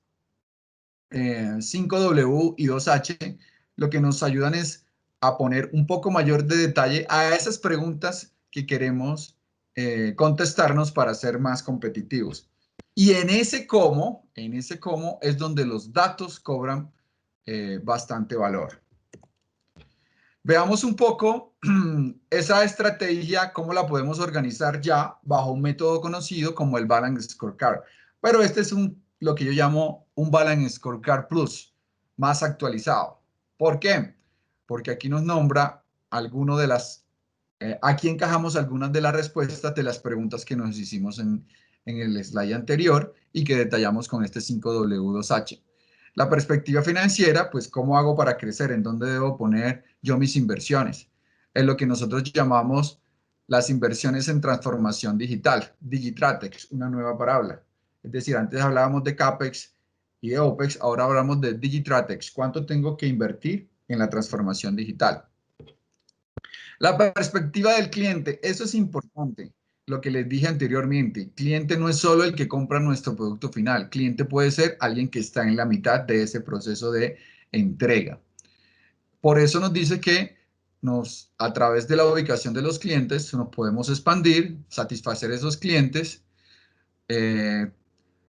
5W y 2H lo que nos ayudan es a poner un poco mayor de detalle a esas preguntas que queremos contestarnos para ser más competitivos. Y en ese cómo es donde los datos cobran bastante valor. Veamos un poco esa estrategia, cómo la podemos organizar ya bajo un método conocido como el Balance Scorecard. Pero este es lo que yo llamo un Balance Scorecard Plus, más actualizado. ¿Por qué? Porque aquí nos nombra aquí encajamos algunas de las respuestas de las preguntas que nos hicimos en el slide anterior y que detallamos con este 5W2H. La perspectiva financiera, pues, ¿cómo hago para crecer? ¿En dónde debo poner yo mis inversiones? Es lo que nosotros llamamos las inversiones en transformación digital, Digitratex, una nueva palabra. Es decir, antes hablábamos de CAPEX y de OPEX, ahora hablamos de Digitratex. ¿Cuánto tengo que invertir en la transformación digital? La perspectiva del cliente, eso es importante. Lo que les dije anteriormente, cliente no es solo el que compra nuestro producto final, cliente puede ser alguien que está en la mitad de ese proceso de entrega. Por eso nos dice que a través de la ubicación de los clientes nos podemos expandir, satisfacer esos clientes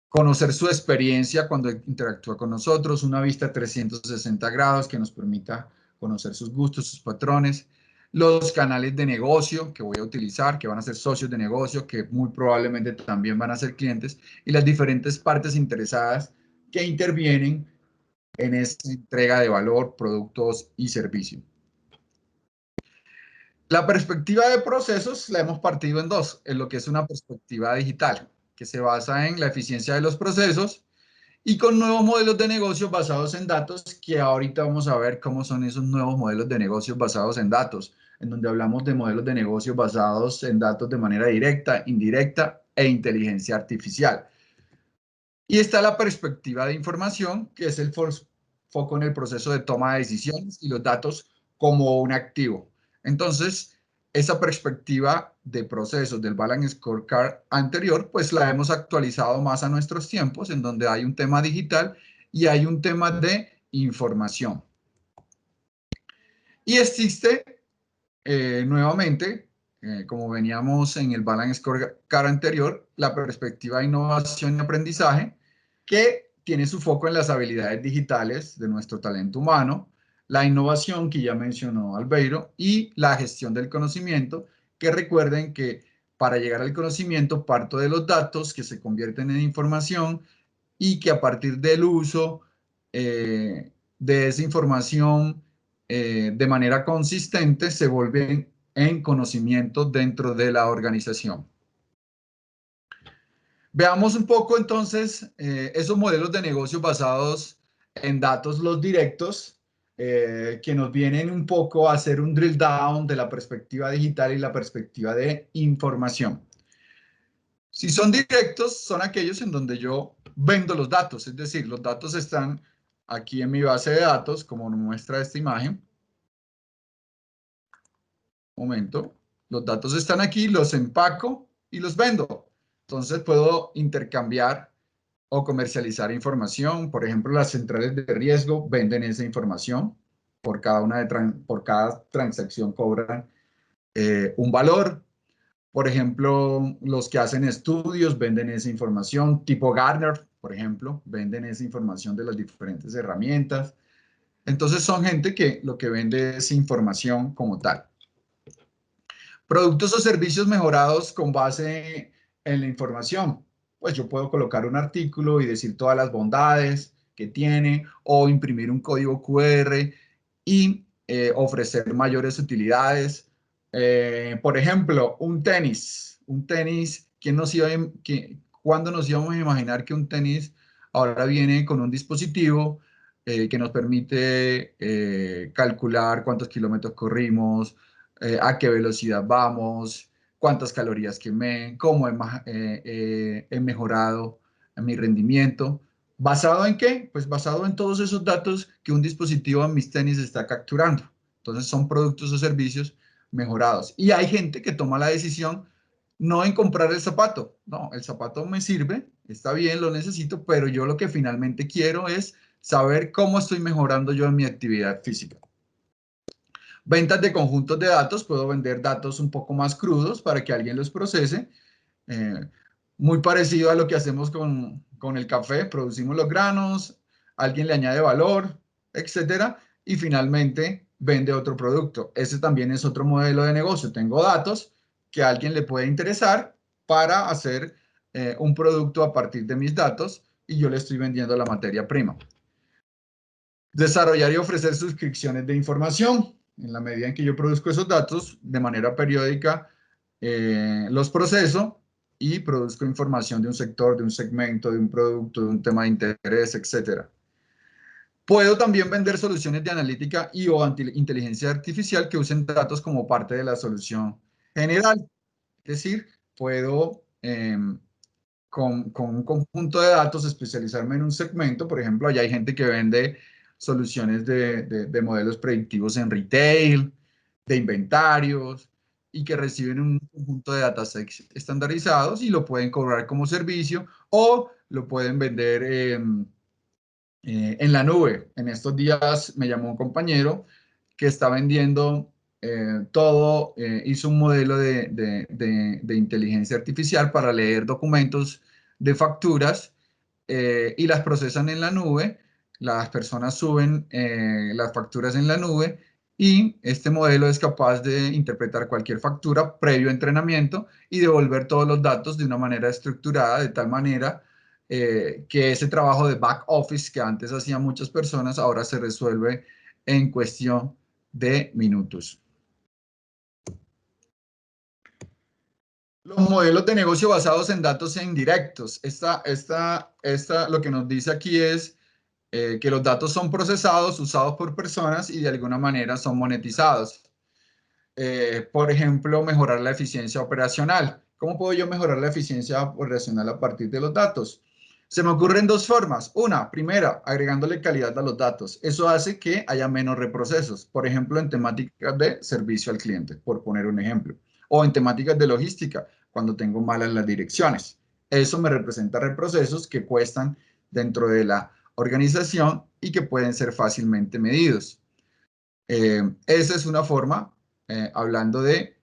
conocer su experiencia cuando interactúa con nosotros, una vista 360 grados que nos permita conocer sus gustos, sus patrones, los canales de negocio que voy a utilizar, que van a ser socios de negocio, que muy probablemente también van a ser clientes, y las diferentes partes interesadas que intervienen en esta entrega de valor, productos y servicios. La perspectiva de procesos la hemos partido en dos, en lo que es una perspectiva digital, que se basa en la eficiencia de los procesos, y con nuevos modelos de negocio basados en datos, que ahorita vamos a ver cómo son esos nuevos modelos de negocio basados en datos, en donde hablamos de modelos de negocio basados en datos de manera directa, indirecta e inteligencia artificial. Y está la perspectiva de información, que es el foco en el proceso de toma de decisiones y los datos como un activo. Entonces, esa perspectiva de procesos del Balance Scorecard anterior, pues la hemos actualizado más a nuestros tiempos, en donde hay un tema digital y hay un tema de información. Y existe nuevamente, como veníamos en el Balance Scorecard anterior, la perspectiva de innovación y aprendizaje, que tiene su foco en las habilidades digitales de nuestro talento humano, la innovación que ya mencionó Albeiro y la gestión del conocimiento, que recuerden que para llegar al conocimiento parto de los datos que se convierten en información y que a partir del uso de esa información de manera consistente se vuelven en conocimiento dentro de la organización. Veamos un poco entonces esos modelos de negocio basados en datos, los directos, que nos vienen un poco a hacer un drill down de la perspectiva digital y la perspectiva de información. Si son directos, son aquellos en donde yo vendo los datos, es decir, los datos están aquí en mi base de datos, como nos muestra esta imagen. Un momento, los datos están aquí, los empaco y los vendo. Entonces puedo intercambiar o comercializar información. Por ejemplo, las centrales de riesgo venden esa información. Por cada transacción cobran un valor. Por ejemplo, los que hacen estudios venden esa información. Tipo Gartner, por ejemplo, venden esa información de las diferentes herramientas. Entonces son gente que lo que vende es información como tal. Productos o servicios mejorados con base en la información. Pues yo puedo colocar un artículo y decir todas las bondades que tiene, o imprimir un código QR y ofrecer mayores utilidades. Por ejemplo, un tenis. ¿Quién nos iba ¿cuándo nos íbamos a imaginar que un tenis ahora viene con un dispositivo que nos permite calcular cuántos kilómetros corrimos, a qué velocidad vamos, cuántas calorías quemé, cómo he mejorado mi rendimiento? ¿Basado en qué? Pues basado en todos esos datos que un dispositivo en mis tenis está capturando. Entonces son productos o servicios mejorados. Y hay gente que toma la decisión no en comprar el zapato. No, el zapato me sirve, está bien, lo necesito, pero yo lo que finalmente quiero es saber cómo estoy mejorando yo en mi actividad física. Ventas de conjuntos de datos, puedo vender datos un poco más crudos para que alguien los procese. Muy parecido a lo que hacemos con el café, producimos los granos, alguien le añade valor, etcétera, y finalmente vende otro producto. Ese también es otro modelo de negocio. Tengo datos que a alguien le puede interesar para hacer un producto a partir de mis datos y yo le estoy vendiendo la materia prima. Desarrollar y ofrecer suscripciones de información. En la medida en que yo produzco esos datos, de manera periódica los proceso y produzco información de un sector, de un segmento, de un producto, de un tema de interés, etc. Puedo también vender soluciones de analítica y o inteligencia artificial que usen datos como parte de la solución general. Es decir, puedo con un conjunto de datos especializarme en un segmento. Por ejemplo, allá hay gente que vende soluciones de modelos predictivos en retail, de inventarios, y que reciben un conjunto de datasets estandarizados y lo pueden cobrar como servicio o lo pueden vender en la nube. En estos días me llamó un compañero que está vendiendo hizo un modelo de inteligencia artificial para leer documentos de facturas y las procesan en la nube. Las personas suben las facturas en la nube y este modelo es capaz de interpretar cualquier factura previo entrenamiento y devolver todos los datos de una manera estructurada, de tal manera que ese trabajo de back office que antes hacían muchas personas ahora se resuelve en cuestión de minutos. Los modelos de negocio basados en datos indirectos. Lo que nos dice aquí es que los datos son procesados, usados por personas y de alguna manera son monetizados. Por ejemplo, mejorar la eficiencia operacional. ¿Cómo puedo yo mejorar la eficiencia operacional a partir de los datos? Se me ocurren dos formas. Primera, agregándole calidad a los datos. Eso hace que haya menos reprocesos. Por ejemplo, en temáticas de servicio al cliente, por poner un ejemplo. O en temáticas de logística, cuando tengo malas las direcciones. Eso me representa reprocesos que cuestan dentro de la organización y que pueden ser fácilmente medidos. Esa es una forma, hablando de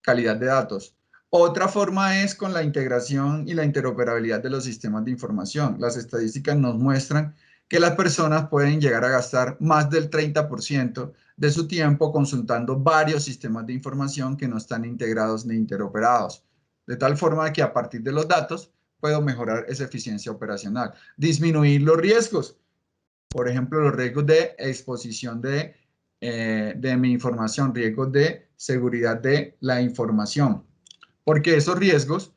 calidad de datos. Otra forma es con la integración y la interoperabilidad de los sistemas de información. Las estadísticas nos muestran que las personas pueden llegar a gastar más del 30% de su tiempo consultando varios sistemas de información que no están integrados ni interoperados. De tal forma que a partir de los datos puedo mejorar esa eficiencia operacional. Disminuir los riesgos. Por ejemplo, los riesgos de exposición de mi información, riesgos de seguridad de la información. Porque esos riesgos,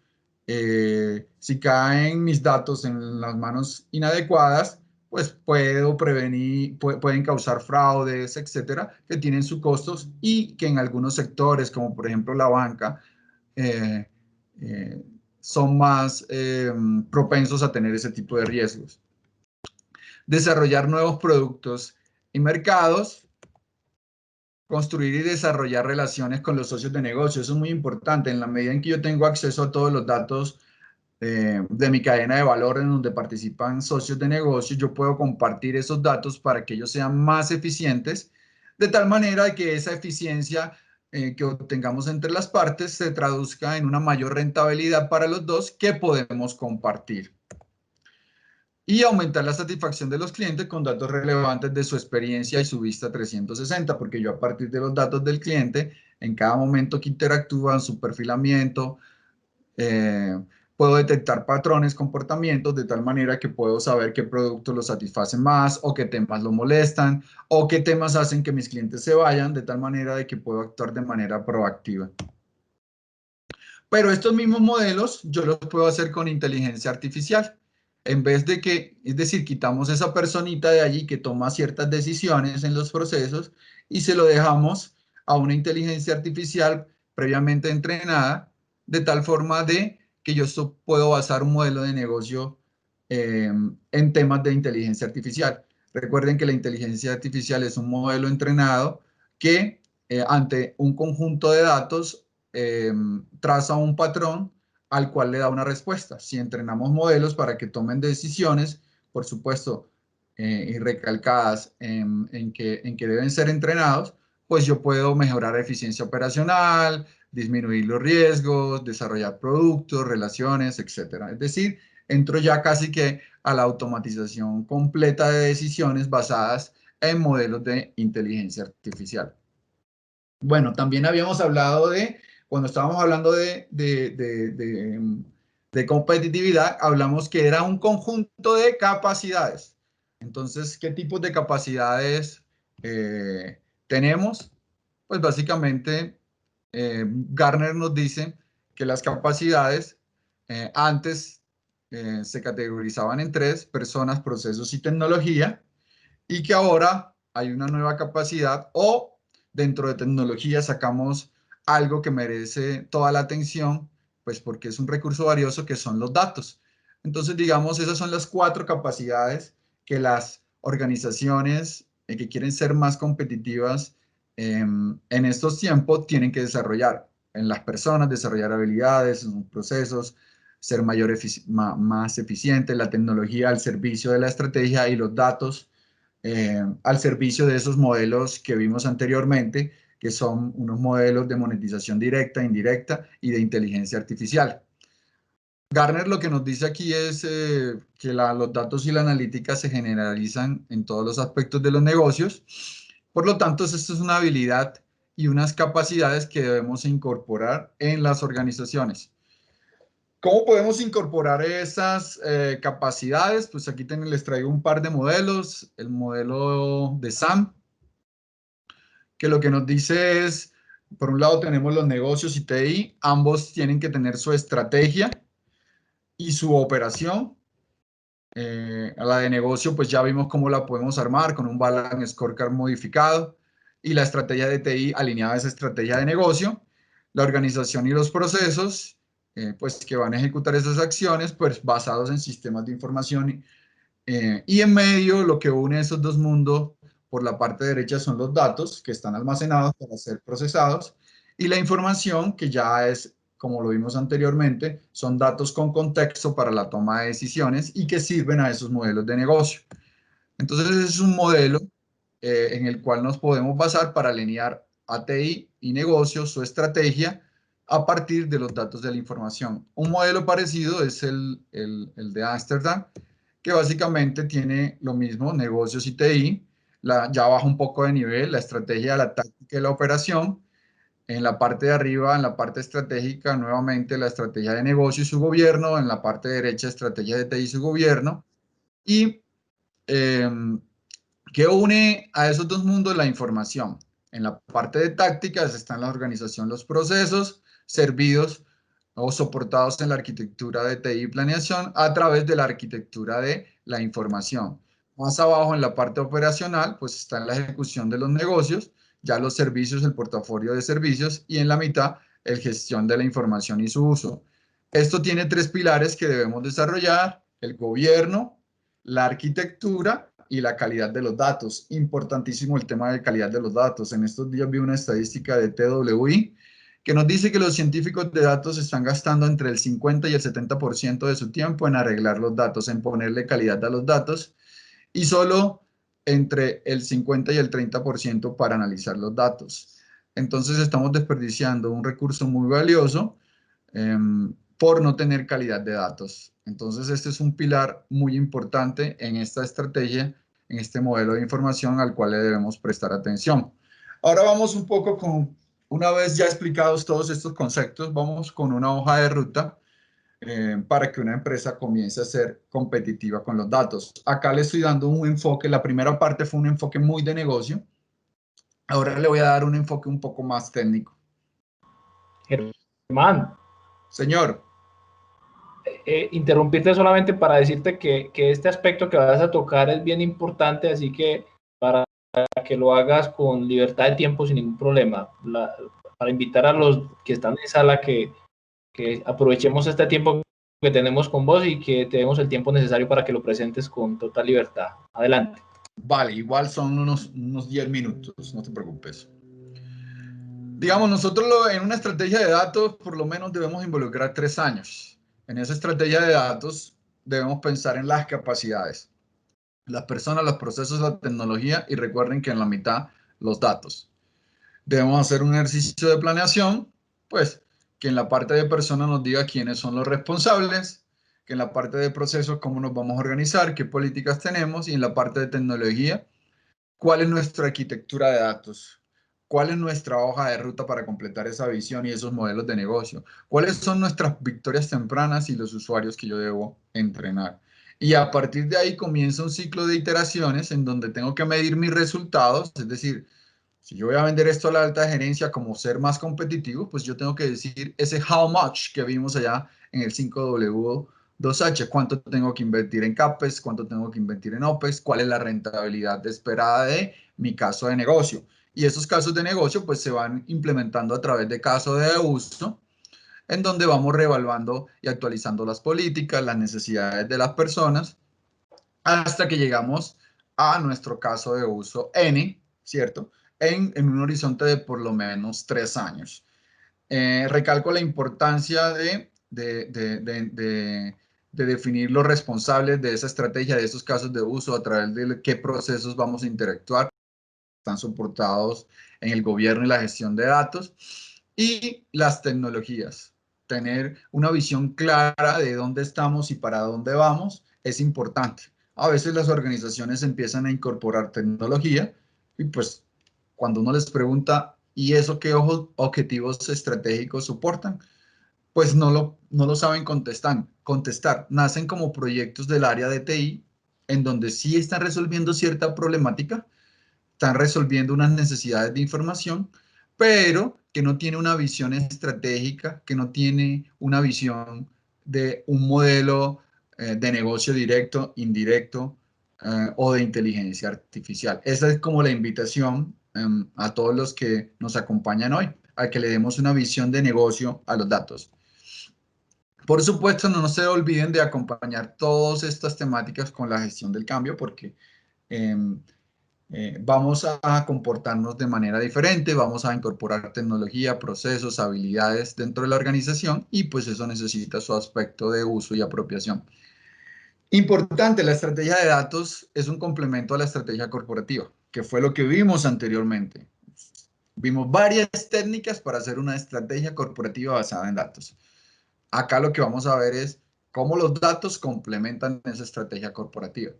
si caen mis datos en las manos inadecuadas, pues puedo prevenir, pueden causar fraudes, etcétera, que tienen sus costos y que en algunos sectores, como por ejemplo la banca, son más propensos a tener ese tipo de riesgos. Desarrollar nuevos productos y mercados. Construir y desarrollar relaciones con los socios de negocio. Eso es muy importante. En la medida en que yo tengo acceso a todos los datos de mi cadena de valor en donde participan socios de negocio, yo puedo compartir esos datos para que ellos sean más eficientes, de tal manera que esa eficiencia que obtengamos entre las partes se traduzca en una mayor rentabilidad para los dos que podemos compartir. Y aumentar la satisfacción de los clientes con datos relevantes de su experiencia y su vista 360, porque yo a partir de los datos del cliente, en cada momento que interactúan, su perfilamiento, puedo detectar patrones, comportamientos, de tal manera que puedo saber qué productos lo satisfacen más, o qué temas lo molestan, o qué temas hacen que mis clientes se vayan, de tal manera de que puedo actuar de manera proactiva. Pero estos mismos modelos yo los puedo hacer con inteligencia artificial. En vez de que, es decir, quitamos esa personita de allí que toma ciertas decisiones en los procesos y se lo dejamos a una inteligencia artificial previamente entrenada, de tal forma de que yo puedo basar un modelo de negocio en temas de inteligencia artificial. Recuerden que la inteligencia artificial es un modelo entrenado que ante un conjunto de datos traza un patrón al cual le da una respuesta. Si entrenamos modelos para que tomen decisiones, por supuesto, y recalcadas en que deben ser entrenados, pues yo puedo mejorar eficiencia operacional, disminuir los riesgos, desarrollar productos, relaciones, etc. Es decir, entro ya casi que a la automatización completa de decisiones basadas en modelos de inteligencia artificial. Bueno, también habíamos hablado cuando estábamos hablando de competitividad, hablamos que era un conjunto de capacidades. Entonces, ¿qué tipos de capacidades tenemos? Pues básicamente, Gartner nos dice que las capacidades antes se categorizaban en 3: personas, procesos y tecnología, y que ahora hay una nueva capacidad, o dentro de tecnología sacamos algo que merece toda la atención, pues porque es un recurso valioso, que son los datos. Entonces, digamos, esas son las 4 capacidades que las organizaciones que quieren ser más competitivas en estos tiempos tienen que desarrollar. En las personas, desarrollar habilidades, en sus procesos, ser más eficiente, la tecnología al servicio de la estrategia y los datos al servicio de esos modelos que vimos anteriormente, que son unos modelos de monetización directa, indirecta y de inteligencia artificial. Gartner lo que nos dice aquí es que los datos y la analítica se generalizan en todos los aspectos de los negocios. Por lo tanto, esto es una habilidad y unas capacidades que debemos incorporar en las organizaciones. ¿Cómo podemos incorporar esas capacidades? Pues aquí les traigo un par de modelos. El modelo de SAM, que lo que nos dice es, por un lado tenemos los negocios y TI, ambos tienen que tener su estrategia y su operación. A la de negocio, pues ya vimos cómo la podemos armar con un Balance Scorecard modificado y la estrategia de TI alineada a esa estrategia de negocio. La organización y los procesos, pues que van a ejecutar esas acciones, pues basados en sistemas de información. Y en medio, lo que une esos dos mundos, por la parte derecha son los datos que están almacenados para ser procesados y la información que ya es, como lo vimos anteriormente, son datos con contexto para la toma de decisiones y que sirven a esos modelos de negocio. Entonces, ese es un modelo en el cual nos podemos basar para alinear ATI y negocio, su estrategia, a partir de los datos de la información. Un modelo parecido es el de Amsterdam, que básicamente tiene lo mismo, negocios y TI, ya baja un poco de nivel, la estrategia, la táctica y la operación. En la parte de arriba, en la parte estratégica, nuevamente la estrategia de negocio y su gobierno, en la parte derecha, estrategia de TI y su gobierno. Y ¿qué une a esos dos mundos? La información. En la parte de tácticas está en la organización los procesos servidos o soportados en la arquitectura de TI y planeación a través de la arquitectura de la información. Más abajo en la parte operacional, pues está en la ejecución de los negocios, ya los servicios, el portafolio de servicios, y en la mitad, el gestión de la información y su uso. Esto tiene tres pilares que debemos desarrollar: el gobierno, la arquitectura y la calidad de los datos. Importantísimo el tema de calidad de los datos. En estos días vi una estadística de TWI que nos dice que los científicos de datos están gastando entre el 50 y el 70% de su tiempo en arreglar los datos, en ponerle calidad a los datos, y solo entre el 50 y el 30% para analizar los datos. Entonces estamos desperdiciando un recurso muy valioso por no tener calidad de datos. Entonces este es un pilar muy importante en esta estrategia, en este modelo de información al cual le debemos prestar atención. Ahora vamos un poco con, una vez ya explicados todos estos conceptos, vamos con una hoja de ruta para que una empresa comience a ser competitiva con los datos. Acá le estoy dando un enfoque, la primera parte fue un enfoque muy de negocio, ahora le voy a dar un enfoque un poco más técnico. Germán, Señor. interrumpirte solamente para decirte que este aspecto que vas a tocar es bien importante, así que para que lo hagas con libertad de tiempo sin ningún problema, para invitar a los que están en sala que aprovechemos este tiempo que tenemos con vos y que tenemos el tiempo necesario para que lo presentes con total libertad. Adelante. Vale, igual son unos 10 minutos, no te preocupes. Digamos, nosotros en una estrategia de datos por lo menos debemos involucrar 3 años. En esa estrategia de datos debemos pensar en las capacidades, las personas, los procesos, la tecnología, y recuerden que en la mitad los datos. Debemos hacer un ejercicio de planeación, pues que en la parte de personas nos diga quiénes son los responsables, que en la parte de procesos cómo nos vamos a organizar, qué políticas tenemos, y en la parte de tecnología, cuál es nuestra arquitectura de datos, cuál es nuestra hoja de ruta para completar esa visión y esos modelos de negocio, cuáles son nuestras victorias tempranas y los usuarios que yo debo entrenar. Y a partir de ahí comienza un ciclo de iteraciones en donde tengo que medir mis resultados, es decir, si yo voy a vender esto a la alta gerencia como ser más competitivo, pues yo tengo que decir ese how much que vimos allá en el 5W2H, cuánto tengo que invertir en CAPEX, cuánto tengo que invertir en OPEX, cuál es la rentabilidad esperada de mi caso de negocio. Y esos casos de negocio pues se van implementando a través de casos de uso, en donde vamos reevaluando y actualizando las políticas, las necesidades de las personas, hasta que llegamos a nuestro caso de uso N, ¿cierto? En un horizonte de por lo menos 3 años. Recalco la importancia de definir los responsables de esa estrategia, de esos casos de uso, a través de qué procesos vamos a interactuar. Están soportados en el gobierno y la gestión de datos. Y las tecnologías. tener una visión clara de dónde estamos y para dónde vamos es importante. A veces las organizaciones empiezan a incorporar tecnología y pues cuando uno les pregunta, ¿y eso qué objetivos estratégicos soportan? Pues no lo saben contestar. Nacen como proyectos del área de TI en donde sí están resolviendo cierta problemática, están resolviendo unas necesidades de información, pero que no tiene una visión estratégica, que no tiene una visión de un modelo de negocio directo, indirecto o de inteligencia artificial. Esa es como la invitación a todos los que nos acompañan hoy, a que le demos una visión de negocio a los datos. Por supuesto, no se olviden de acompañar todas estas temáticas con la gestión del cambio, porque vamos a comportarnos de manera diferente, vamos a incorporar tecnología, procesos, habilidades dentro de la organización y pues eso necesita su aspecto de uso y apropiación. Importante, la estrategia de datos es un complemento a la estrategia corporativa, que fue lo que vimos anteriormente. Vimos varias técnicas para hacer una estrategia corporativa basada en datos. Acá lo que vamos a ver es cómo los datos complementan esa estrategia corporativa.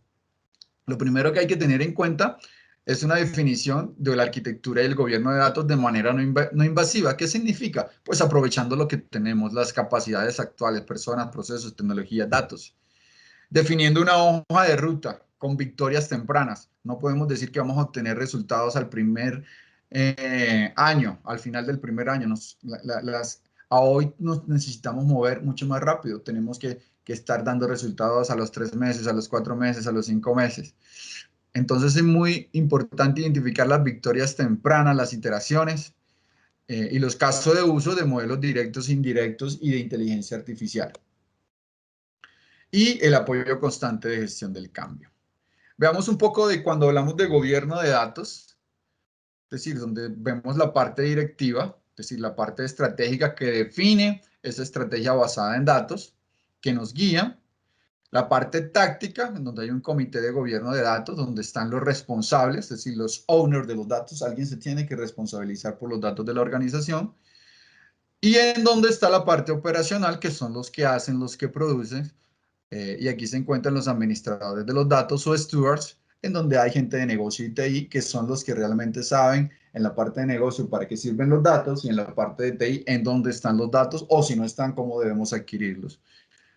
Lo primero que hay que tener en cuenta es una definición de la arquitectura y el gobierno de datos de manera no invasiva. ¿Qué significa? Pues aprovechando lo que tenemos, las capacidades actuales, personas, procesos, tecnologías, datos. Definiendo una hoja de ruta con victorias tempranas. No podemos decir que vamos a obtener resultados al primer año, al final del primer año. A hoy nos necesitamos mover mucho más rápido. Tenemos que estar dando resultados a los 3 meses, a los 4 meses, a los 5 meses. Entonces es muy importante identificar las victorias tempranas, las iteraciones y los casos de uso de modelos directos, indirectos y de inteligencia artificial. Y el apoyo constante de gestión del cambio. Veamos un poco de cuando hablamos de gobierno de datos, es decir, donde vemos la parte directiva, es decir, la parte estratégica que define esa estrategia basada en datos, que nos guía. La parte táctica, en donde hay un comité de gobierno de datos, donde están los responsables, es decir, los owners de los datos. Alguien se tiene que responsabilizar por los datos de la organización. Y en donde está la parte operacional, que son los que hacen, los que producen. Y aquí se encuentran los administradores de los datos o stewards, en donde hay gente de negocio y TI, que son los que realmente saben en la parte de negocio para qué sirven los datos y en la parte de TI en dónde están los datos o si no están, cómo debemos adquirirlos.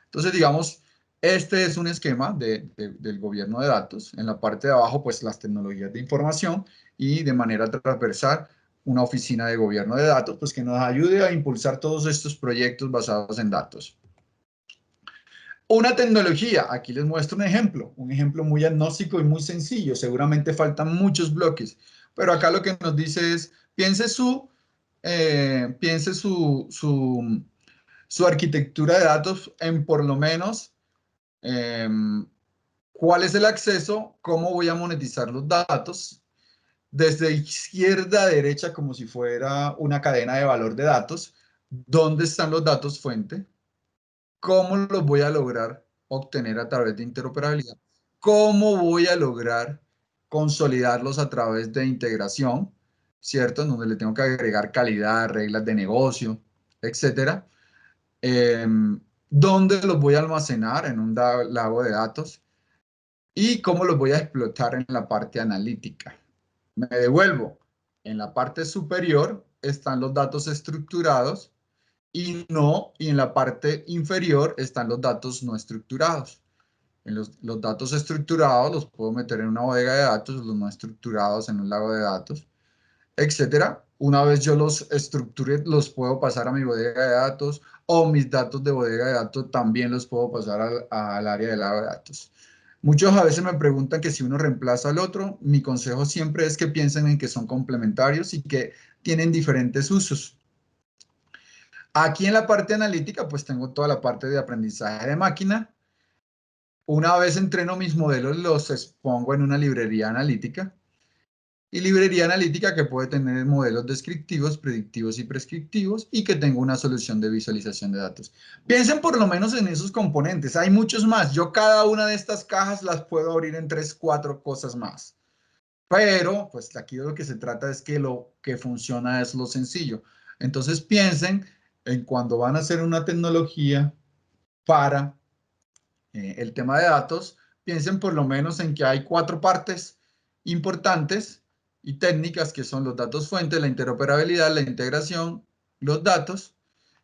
Entonces, digamos, este es un esquema del gobierno de datos. En la parte de abajo, pues las tecnologías de información y de manera transversal, una oficina de gobierno de datos, pues que nos ayude a impulsar todos estos proyectos basados en datos. Una tecnología, aquí les muestro un ejemplo muy agnóstico y muy sencillo. Seguramente faltan muchos bloques, pero acá lo que nos dice es, piense su arquitectura de datos en por lo menos cuál es el acceso, cómo voy a monetizar los datos, desde izquierda a derecha como si fuera una cadena de valor de datos, dónde están los datos fuente, cómo los voy a lograr obtener a través de interoperabilidad, cómo voy a lograr consolidarlos a través de integración, ¿cierto? En donde le tengo que agregar calidad, reglas de negocio, etcétera. Dónde los voy a almacenar en un lago de datos y cómo los voy a explotar en la parte analítica. Me devuelvo. En la parte superior están los datos estructurados y en la parte inferior están los datos no estructurados. Los datos estructurados los puedo meter en una bodega de datos, los no estructurados en un lago de datos, etcétera. Una vez yo los estructure, los puedo pasar a mi bodega de datos o mis datos de bodega de datos también los puedo pasar al área del lago de datos. Muchos a veces me preguntan que si uno reemplaza al otro. Mi consejo siempre es que piensen en que son complementarios y que tienen diferentes usos. Aquí en la parte analítica, pues tengo toda la parte de aprendizaje de máquina. Una vez entreno mis modelos, los expongo en una librería analítica. Y librería analítica que puede tener modelos descriptivos, predictivos y prescriptivos y que tenga una solución de visualización de datos. Piensen por lo menos en esos componentes. Hay muchos más. Yo cada una de estas cajas las puedo abrir en 3, 4 cosas más. Pero, pues aquí de lo que se trata es que lo que funciona es lo sencillo. Entonces piensen en cuando van a hacer una tecnología para el tema de datos, piensen por lo menos en que hay 4 partes importantes y técnicas que son los datos fuentes, la interoperabilidad, la integración, los datos,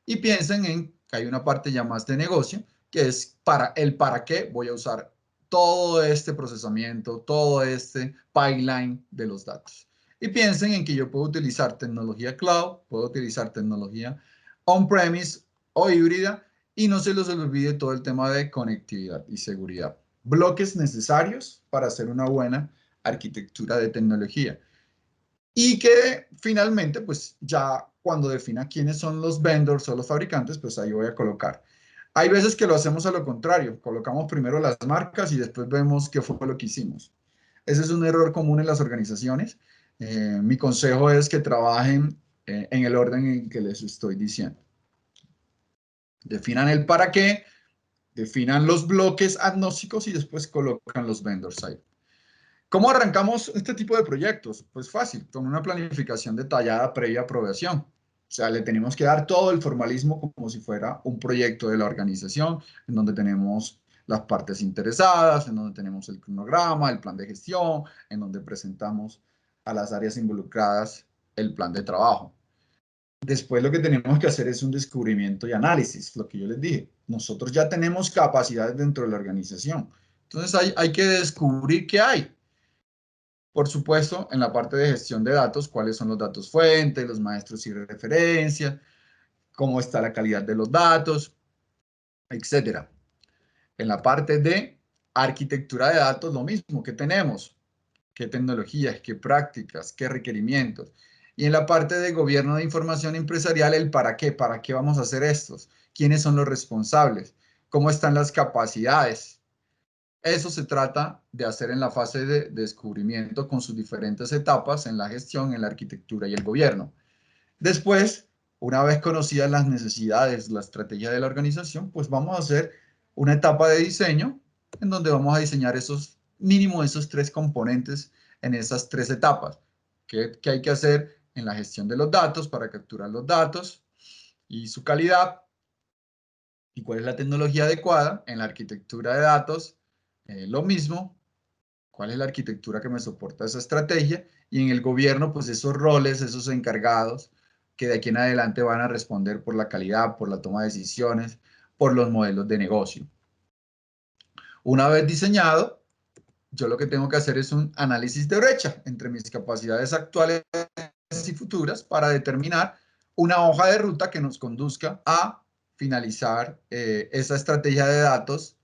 y piensen en que hay una parte ya más de negocio, que es para qué voy a usar todo este procesamiento, todo este pipeline de los datos. Y piensen en que yo puedo utilizar tecnología cloud, puedo utilizar tecnología on-premise o híbrida, y no se les olvide todo el tema de conectividad y seguridad. Bloques necesarios para hacer una buena arquitectura de tecnología. Y que finalmente, pues ya cuando defina quiénes son los vendors o los fabricantes, pues ahí voy a colocar. Hay veces que lo hacemos a lo contrario, colocamos primero las marcas y después vemos qué fue lo que hicimos. Ese es un error común en las organizaciones. Mi consejo es que trabajen en el orden en que les estoy diciendo. Definan el para qué, definan los bloques agnósticos y después colocan los vendors ahí. ¿Cómo arrancamos este tipo de proyectos? Pues fácil, con una planificación detallada previa aprobación. O sea, le tenemos que dar todo el formalismo como si fuera un proyecto de la organización, en donde tenemos las partes interesadas, en donde tenemos el cronograma, el plan de gestión, en donde presentamos a las áreas involucradas el plan de trabajo. Después lo que tenemos que hacer es un descubrimiento y análisis, lo que yo les dije. Nosotros ya tenemos capacidades dentro de la organización. Entonces hay que descubrir qué hay. Por supuesto, en la parte de gestión de datos, cuáles son los datos fuentes, los maestros y referencias, cómo está la calidad de los datos, etcétera. En la parte de arquitectura de datos, lo mismo que tenemos, qué tecnologías, qué prácticas, qué requerimientos. Y en la parte de gobierno de información empresarial, el para qué vamos a hacer estos, quiénes son los responsables, cómo están las capacidades. Eso se trata de hacer en la fase de descubrimiento con sus diferentes etapas en la gestión, en la arquitectura y el gobierno. Después, una vez conocidas las necesidades, la estrategia de la organización, pues vamos a hacer una etapa de diseño en donde vamos a diseñar mínimo esos 3 componentes en esas 3 etapas. ¿Qué hay que hacer en la gestión de los datos para capturar los datos y su calidad? ¿Y cuál es la tecnología adecuada? En la arquitectura de datos, lo mismo. ¿Cuál es la arquitectura que me soporta esa estrategia? Y en el gobierno, pues esos roles, esos encargados, que de aquí en adelante van a responder por la calidad, por la toma de decisiones, por los modelos de negocio. Una vez diseñado, yo lo que tengo que hacer es un análisis de brecha entre mis capacidades actuales y futuras para determinar una hoja de ruta que nos conduzca a finalizar esa estrategia de datos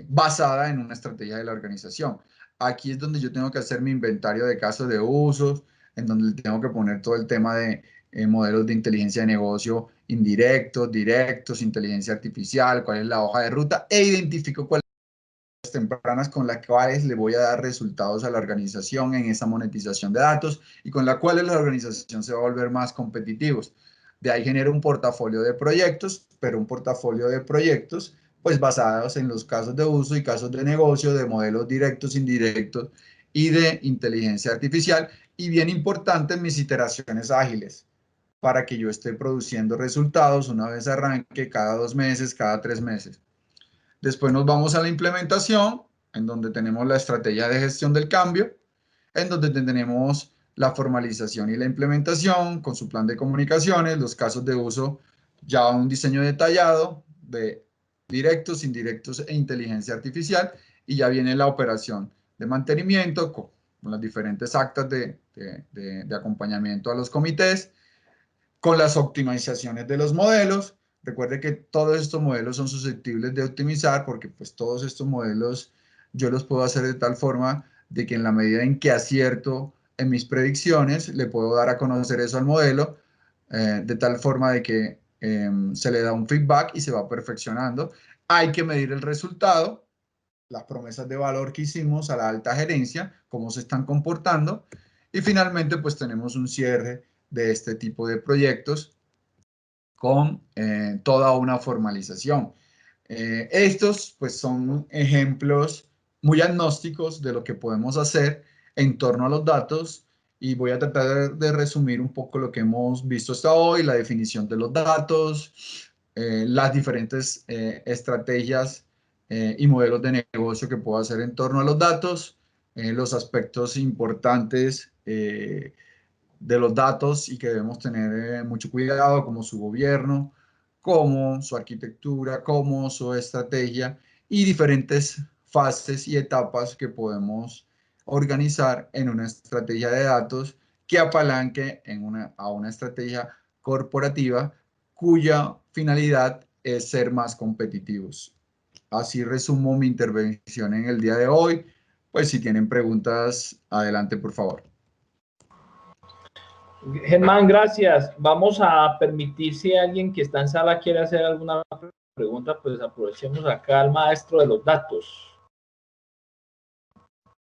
basada en una estrategia de la organización. Aquí es donde yo tengo que hacer mi inventario de casos de usos, en donde tengo que poner todo el tema de modelos de inteligencia de negocio indirectos, directos, inteligencia artificial, cuál es la hoja de ruta, e identifico cuáles son las tempranas con las cuales le voy a dar resultados a la organización en esa monetización de datos y con las cuales la organización se va a volver más competitivos. De ahí genero un portafolio de proyectos, pero un portafolio de proyectos pues basados en los casos de uso y casos de negocio, de modelos directos, indirectos y de inteligencia artificial. Y bien importante, mis iteraciones ágiles, para que yo esté produciendo resultados una vez arranque, cada 2 meses, cada 3 meses. Después nos vamos a la implementación, en donde tenemos la estrategia de gestión del cambio, en donde tenemos la formalización y la implementación con su plan de comunicaciones, los casos de uso, ya un diseño detallado de directos, indirectos e inteligencia artificial, y ya viene la operación de mantenimiento con las diferentes actas de acompañamiento a los comités, con las optimizaciones de los modelos. Recuerde que todos estos modelos son susceptibles de optimizar porque pues todos estos modelos yo los puedo hacer de tal forma de que en la medida en que acierto en mis predicciones, le puedo dar a conocer eso al modelo, de tal forma de que se le da un feedback y se va perfeccionando. Hay que medir el resultado, las promesas de valor que hicimos a la alta gerencia, cómo se están comportando, y finalmente pues tenemos un cierre de este tipo de proyectos con toda una formalización. Estos pues son ejemplos muy agnósticos de lo que podemos hacer en torno a los datos y voy a tratar de resumir un poco lo que hemos visto hasta hoy, la definición de los datos, las diferentes estrategias y modelos de negocio que puedo hacer en torno a los datos, los aspectos importantes de los datos y que debemos tener mucho cuidado, como su gobierno, como su arquitectura, como su estrategia y diferentes fases y etapas que podemos organizar en una estrategia de datos que apalanque a una estrategia corporativa cuya finalidad es ser más competitivos. Así resumo mi intervención en el día de hoy. Pues si tienen preguntas, adelante, por favor. Germán, gracias. Vamos a permitir si alguien que está en sala quiere hacer alguna pregunta, pues aprovechemos acá al maestro de los datos.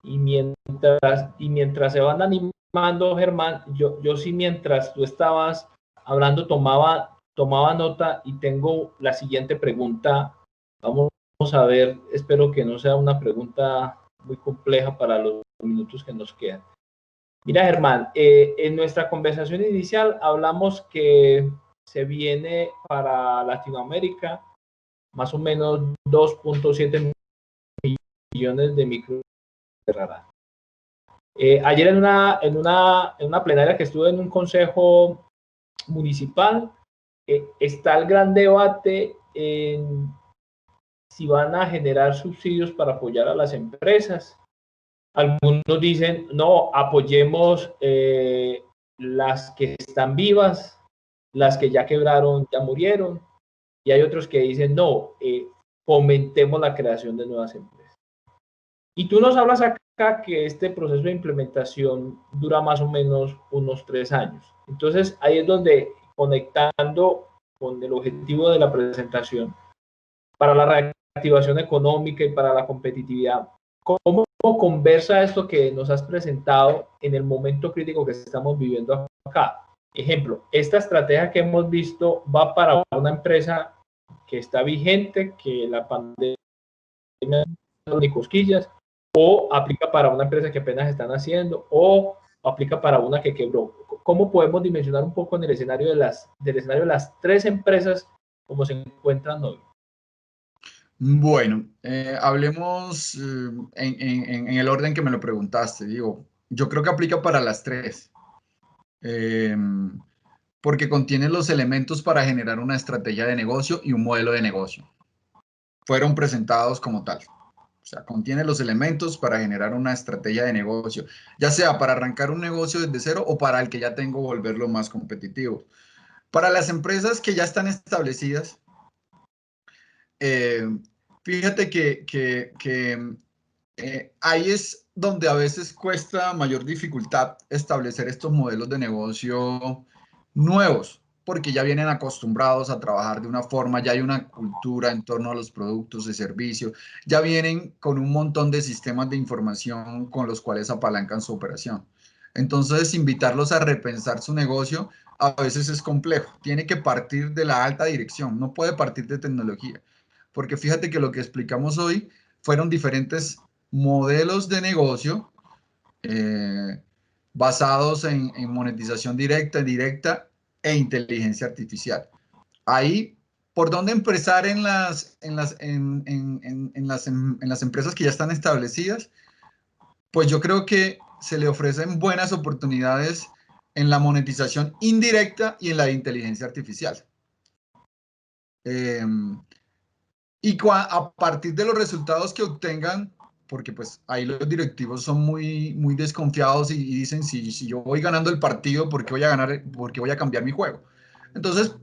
Y mientras se van animando, Germán, yo sí mientras tú estabas hablando tomaba nota y tengo la siguiente pregunta. Vamos a ver, espero que no sea una pregunta muy compleja para los minutos que nos quedan. Mira, Germán, en nuestra conversación inicial hablamos que se viene para Latinoamérica más o menos 2.7 millones de micro. Ayer en una plenaria que estuve en un consejo municipal, está el gran debate en si van a generar subsidios para apoyar a las empresas. Algunos dicen, no, apoyemos las que están vivas, las que ya quebraron, ya murieron. Y hay otros que dicen, no, fomentemos la creación de nuevas empresas. Y tú nos hablas acá que este proceso de implementación dura más o menos unos 3 años. Entonces, ahí es donde, conectando con el objetivo de la presentación, para la reactivación económica y para la competitividad, ¿cómo conversa esto que nos has presentado en el momento crítico que estamos viviendo acá? Ejemplo, esta estrategia que hemos visto va para una empresa que está vigente, que la pandemia no ni cosquillas, o aplica para una empresa que apenas están haciendo, o aplica para una que quebró. ¿Cómo podemos dimensionar un poco en el escenario del escenario de las 3 empresas como se encuentran hoy? Bueno, hablemos en el orden que me lo preguntaste. Digo, yo creo que aplica para las 3, porque contiene los elementos para generar una estrategia de negocio y un modelo de negocio. Fueron presentados como tal. O sea, contiene los elementos para generar una estrategia de negocio, ya sea para arrancar un negocio desde cero o para el que ya tengo volverlo más competitivo. Para las empresas que ya están establecidas, fíjate que ahí es donde a veces cuesta mayor dificultad establecer estos modelos de negocio nuevos, porque ya vienen acostumbrados a trabajar de una forma, ya hay una cultura en torno a los productos de servicio, ya vienen con un montón de sistemas de información con los cuales apalancan su operación. Entonces, invitarlos a repensar su negocio a veces es complejo, tiene que partir de la alta dirección, no puede partir de tecnología, porque fíjate que lo que explicamos hoy fueron diferentes modelos de negocio basados en monetización directa, indirecta e inteligencia artificial. Ahí, ¿por dónde empezar en las empresas que ya están establecidas? Pues yo creo que se le ofrecen buenas oportunidades en la monetización indirecta y en la inteligencia artificial. Y a partir de los resultados que obtengan, porque pues ahí los directivos son muy desconfiados y dicen, si yo voy ganando el partido, ¿por qué voy a cambiar mi juego? Entonces,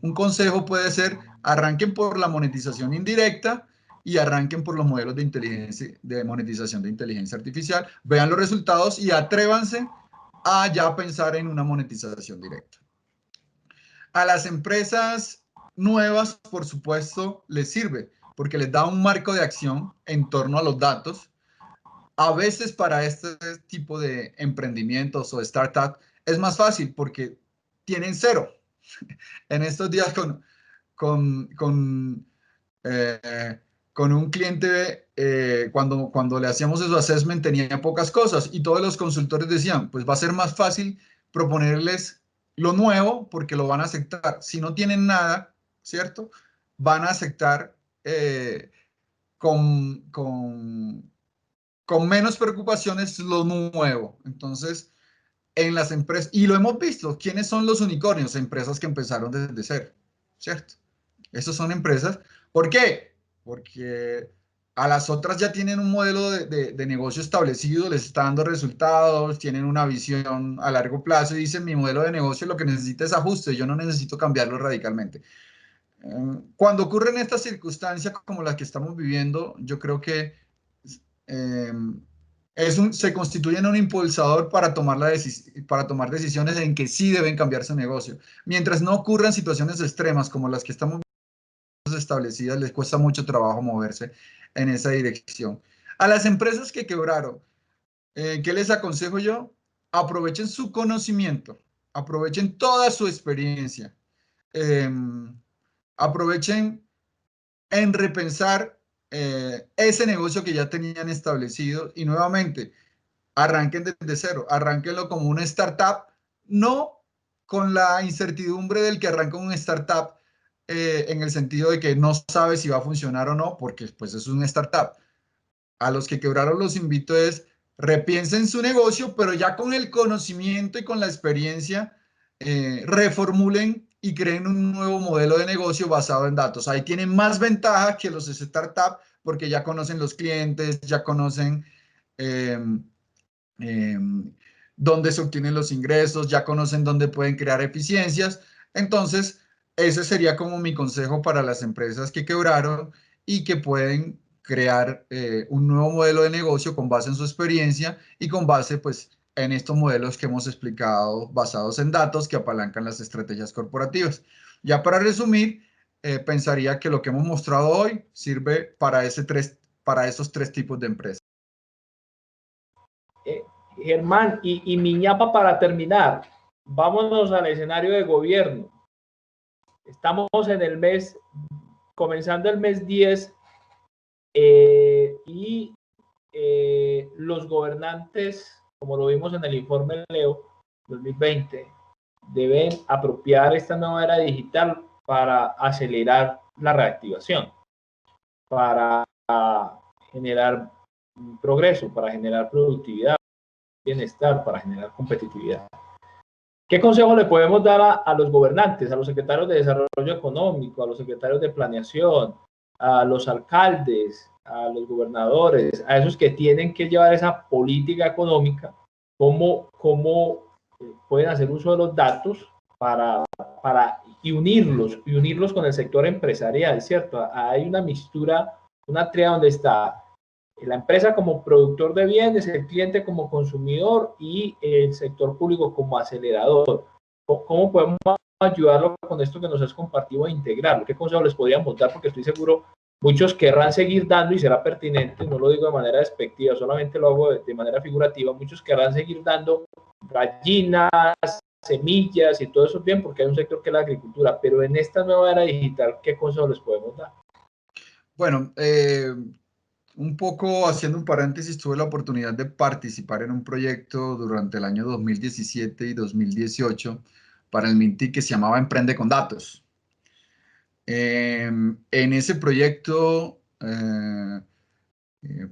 un consejo puede ser, arranquen por la monetización indirecta y arranquen por los modelos de monetización de inteligencia artificial, vean los resultados y atrévanse a ya pensar en una monetización directa. A las empresas nuevas, por supuesto, les sirve porque les da un marco de acción en torno a los datos. A veces para este tipo de emprendimientos o startup es más fácil porque tienen cero. En estos días con un cliente cuando le hacíamos esos assessment tenía pocas cosas y todos los consultores decían, pues va a ser más fácil proponerles lo nuevo porque lo van a aceptar. Si no tienen nada, ¿cierto? Van a aceptar con menos preocupaciones lo nuevo. Entonces, en las empresas, y lo hemos visto, ¿quiénes son los unicornios? Empresas que empezaron desde cero, ¿cierto? Esas son empresas. ¿Por qué? Porque a las otras ya tienen un modelo de negocio establecido, les está dando resultados, tienen una visión a largo plazo y dicen, mi modelo de negocio lo que necesita es ajuste, yo no necesito cambiarlo radicalmente. Cuando ocurren estas circunstancias como las que estamos viviendo, yo creo que se constituye en un impulsador para tomar decisiones en que sí deben cambiar su negocio. Mientras no ocurran situaciones extremas como las que estamos establecidas, les cuesta mucho trabajo moverse en esa dirección. A las empresas que quebraron, ¿qué les aconsejo yo? Aprovechen su conocimiento, aprovechen toda su experiencia, aprovechen en repensar ese negocio que ya tenían establecido y nuevamente arranquen desde cero, arranquenlo como una startup, no con la incertidumbre del que arranca un startup en el sentido de que no sabe si va a funcionar o no, porque pues es una startup. A los que quebraron los invito es repiensen su negocio, pero ya con el conocimiento y con la experiencia, reformulen y creen un nuevo modelo de negocio basado en datos. Ahí tienen más ventaja que los startups porque ya conocen los clientes, ya conocen dónde se obtienen los ingresos, ya conocen dónde pueden crear eficiencias. Entonces, ese sería como mi consejo para las empresas que quebraron y que pueden crear un nuevo modelo de negocio con base en su experiencia y con base, pues, en estos modelos que hemos explicado basados en datos que apalancan las estrategias corporativas. Ya para resumir, pensaría que lo que hemos mostrado hoy sirve para esos tres tipos de empresas. Germán, y mi ñapa para terminar, vámonos al escenario de gobierno. Estamos en el mes, comenzando el mes 10, y los gobernantes, como lo vimos en el informe Leo 2020, deben apropiar esta nueva era digital para acelerar la reactivación, para generar progreso, para generar productividad, bienestar, para generar competitividad. ¿Qué consejo le podemos dar a los gobernantes, a los secretarios de Desarrollo Económico, a los secretarios de Planeación, a los alcaldes, a los gobernadores, a esos que tienen que llevar esa política económica? ¿Cómo pueden hacer uso de los datos y unirlos con el sector empresarial, ¿cierto? Hay una mistura, una tríada donde está la empresa como productor de bienes, el cliente como consumidor y el sector público como acelerador. ¿Cómo podemos ayudarlo con esto que nos has compartido a integrarlo? ¿Qué consejos les podríamos dar? Porque estoy seguro muchos querrán seguir dando y será pertinente, no lo digo de manera despectiva, solamente lo hago de manera figurativa, muchos querrán seguir dando gallinas, semillas y todo eso bien porque hay un sector que es la agricultura, pero en esta nueva era digital, ¿qué consejos les podemos dar? Bueno, un poco haciendo un paréntesis, tuve la oportunidad de participar en un proyecto durante el año 2017 y 2018 para el MINTIC que se llamaba Emprende con Datos. En ese proyecto,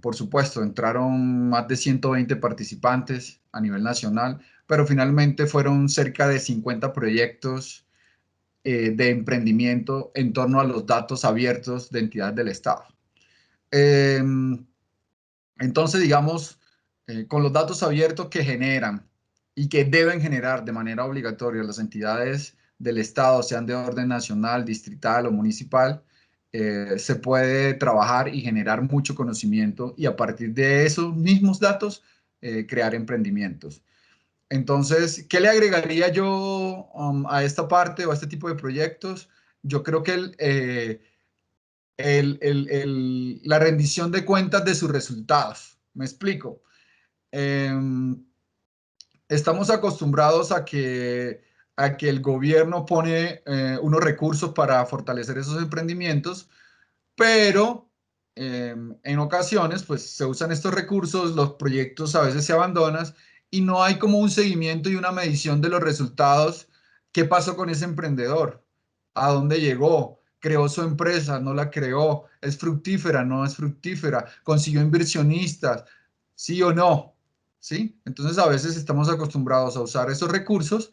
por supuesto, entraron más de 120 participantes a nivel nacional, pero finalmente fueron cerca de 50 proyectos de emprendimiento en torno a los datos abiertos de entidades del Estado. Entonces, digamos, con los datos abiertos que generan y que deben generar de manera obligatoria las entidades del Estado, sean de orden nacional, distrital o municipal, se puede trabajar y generar mucho conocimiento y a partir de esos mismos datos crear emprendimientos. Entonces, ¿qué le agregaría yo a esta parte o a este tipo de proyectos? Yo creo que la rendición de cuentas de sus resultados. Me explico. Estamos acostumbrados a que el gobierno pone unos recursos para fortalecer esos emprendimientos, pero en ocasiones pues se usan estos recursos, los proyectos a veces se abandonan y no hay como un seguimiento y una medición de los resultados. ¿Qué pasó con ese emprendedor? ¿A dónde llegó? ¿Creó su empresa? ¿No la creó? ¿Es fructífera? ¿No es fructífera? ¿Consiguió inversionistas? ¿Sí o no? ¿Sí? Entonces a veces estamos acostumbrados a usar esos recursos,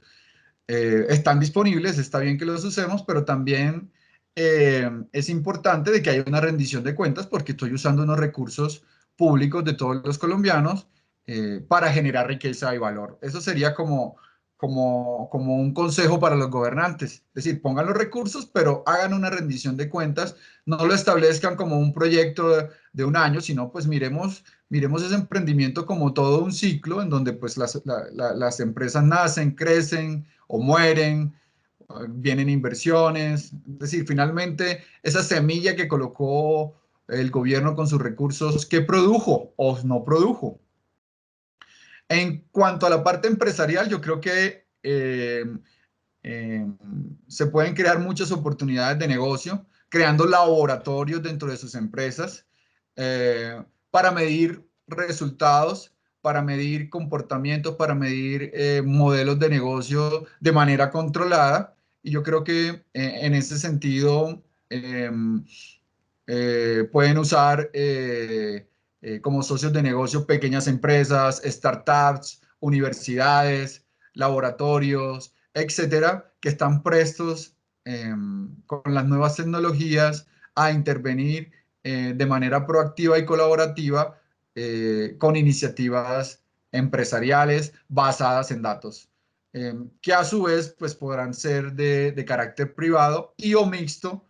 están disponibles, está bien que los usemos, pero también es importante de que haya una rendición de cuentas porque estoy usando unos recursos públicos de todos los colombianos para generar riqueza y valor. Eso sería como un consejo para los gobernantes. Es decir, pongan los recursos, pero hagan una rendición de cuentas, no lo establezcan como un proyecto de un año, sino pues miremos ese emprendimiento como todo un ciclo en donde pues las empresas nacen, crecen o mueren, vienen inversiones. Es decir, finalmente esa semilla que colocó el gobierno con sus recursos, ¿qué produjo o no produjo? En cuanto a la parte empresarial, yo creo que se pueden crear muchas oportunidades de negocio, creando laboratorios dentro de sus empresas para medir resultados, para medir comportamientos, para medir modelos de negocio de manera controlada. Y yo creo que en ese sentido pueden usar como socios de negocio pequeñas empresas, startups, universidades, laboratorios, etcétera, que están prestos con las nuevas tecnologías a intervenir de manera proactiva y colaborativa con iniciativas empresariales basadas en datos, que a su vez pues, podrán ser de carácter privado y o mixto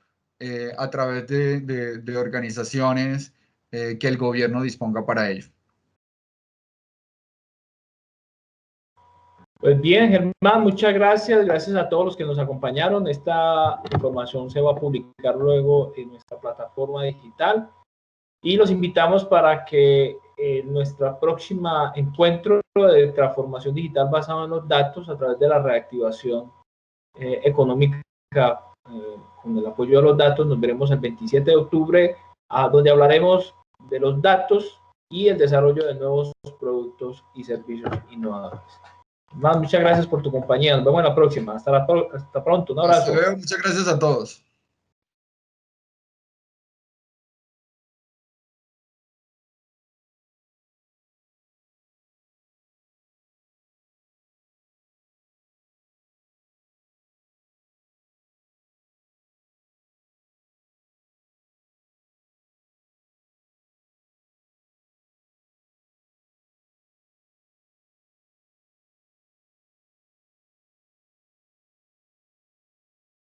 a través de organizaciones que el gobierno disponga para ello. Pues bien, Germán, muchas gracias. Gracias a todos los que nos acompañaron. Esta información se va a publicar luego en nuestra plataforma digital y los invitamos para que en nuestra próxima encuentro de transformación digital basado en los datos a través de la reactivación económica con el apoyo de los datos, nos veremos el 27 de octubre, donde hablaremos de los datos y el desarrollo de nuevos productos y servicios innovadores. Muchas gracias por tu compañía. Nos vemos en la próxima. Hasta pronto. Un abrazo. Hasta luego. Muchas gracias a todos.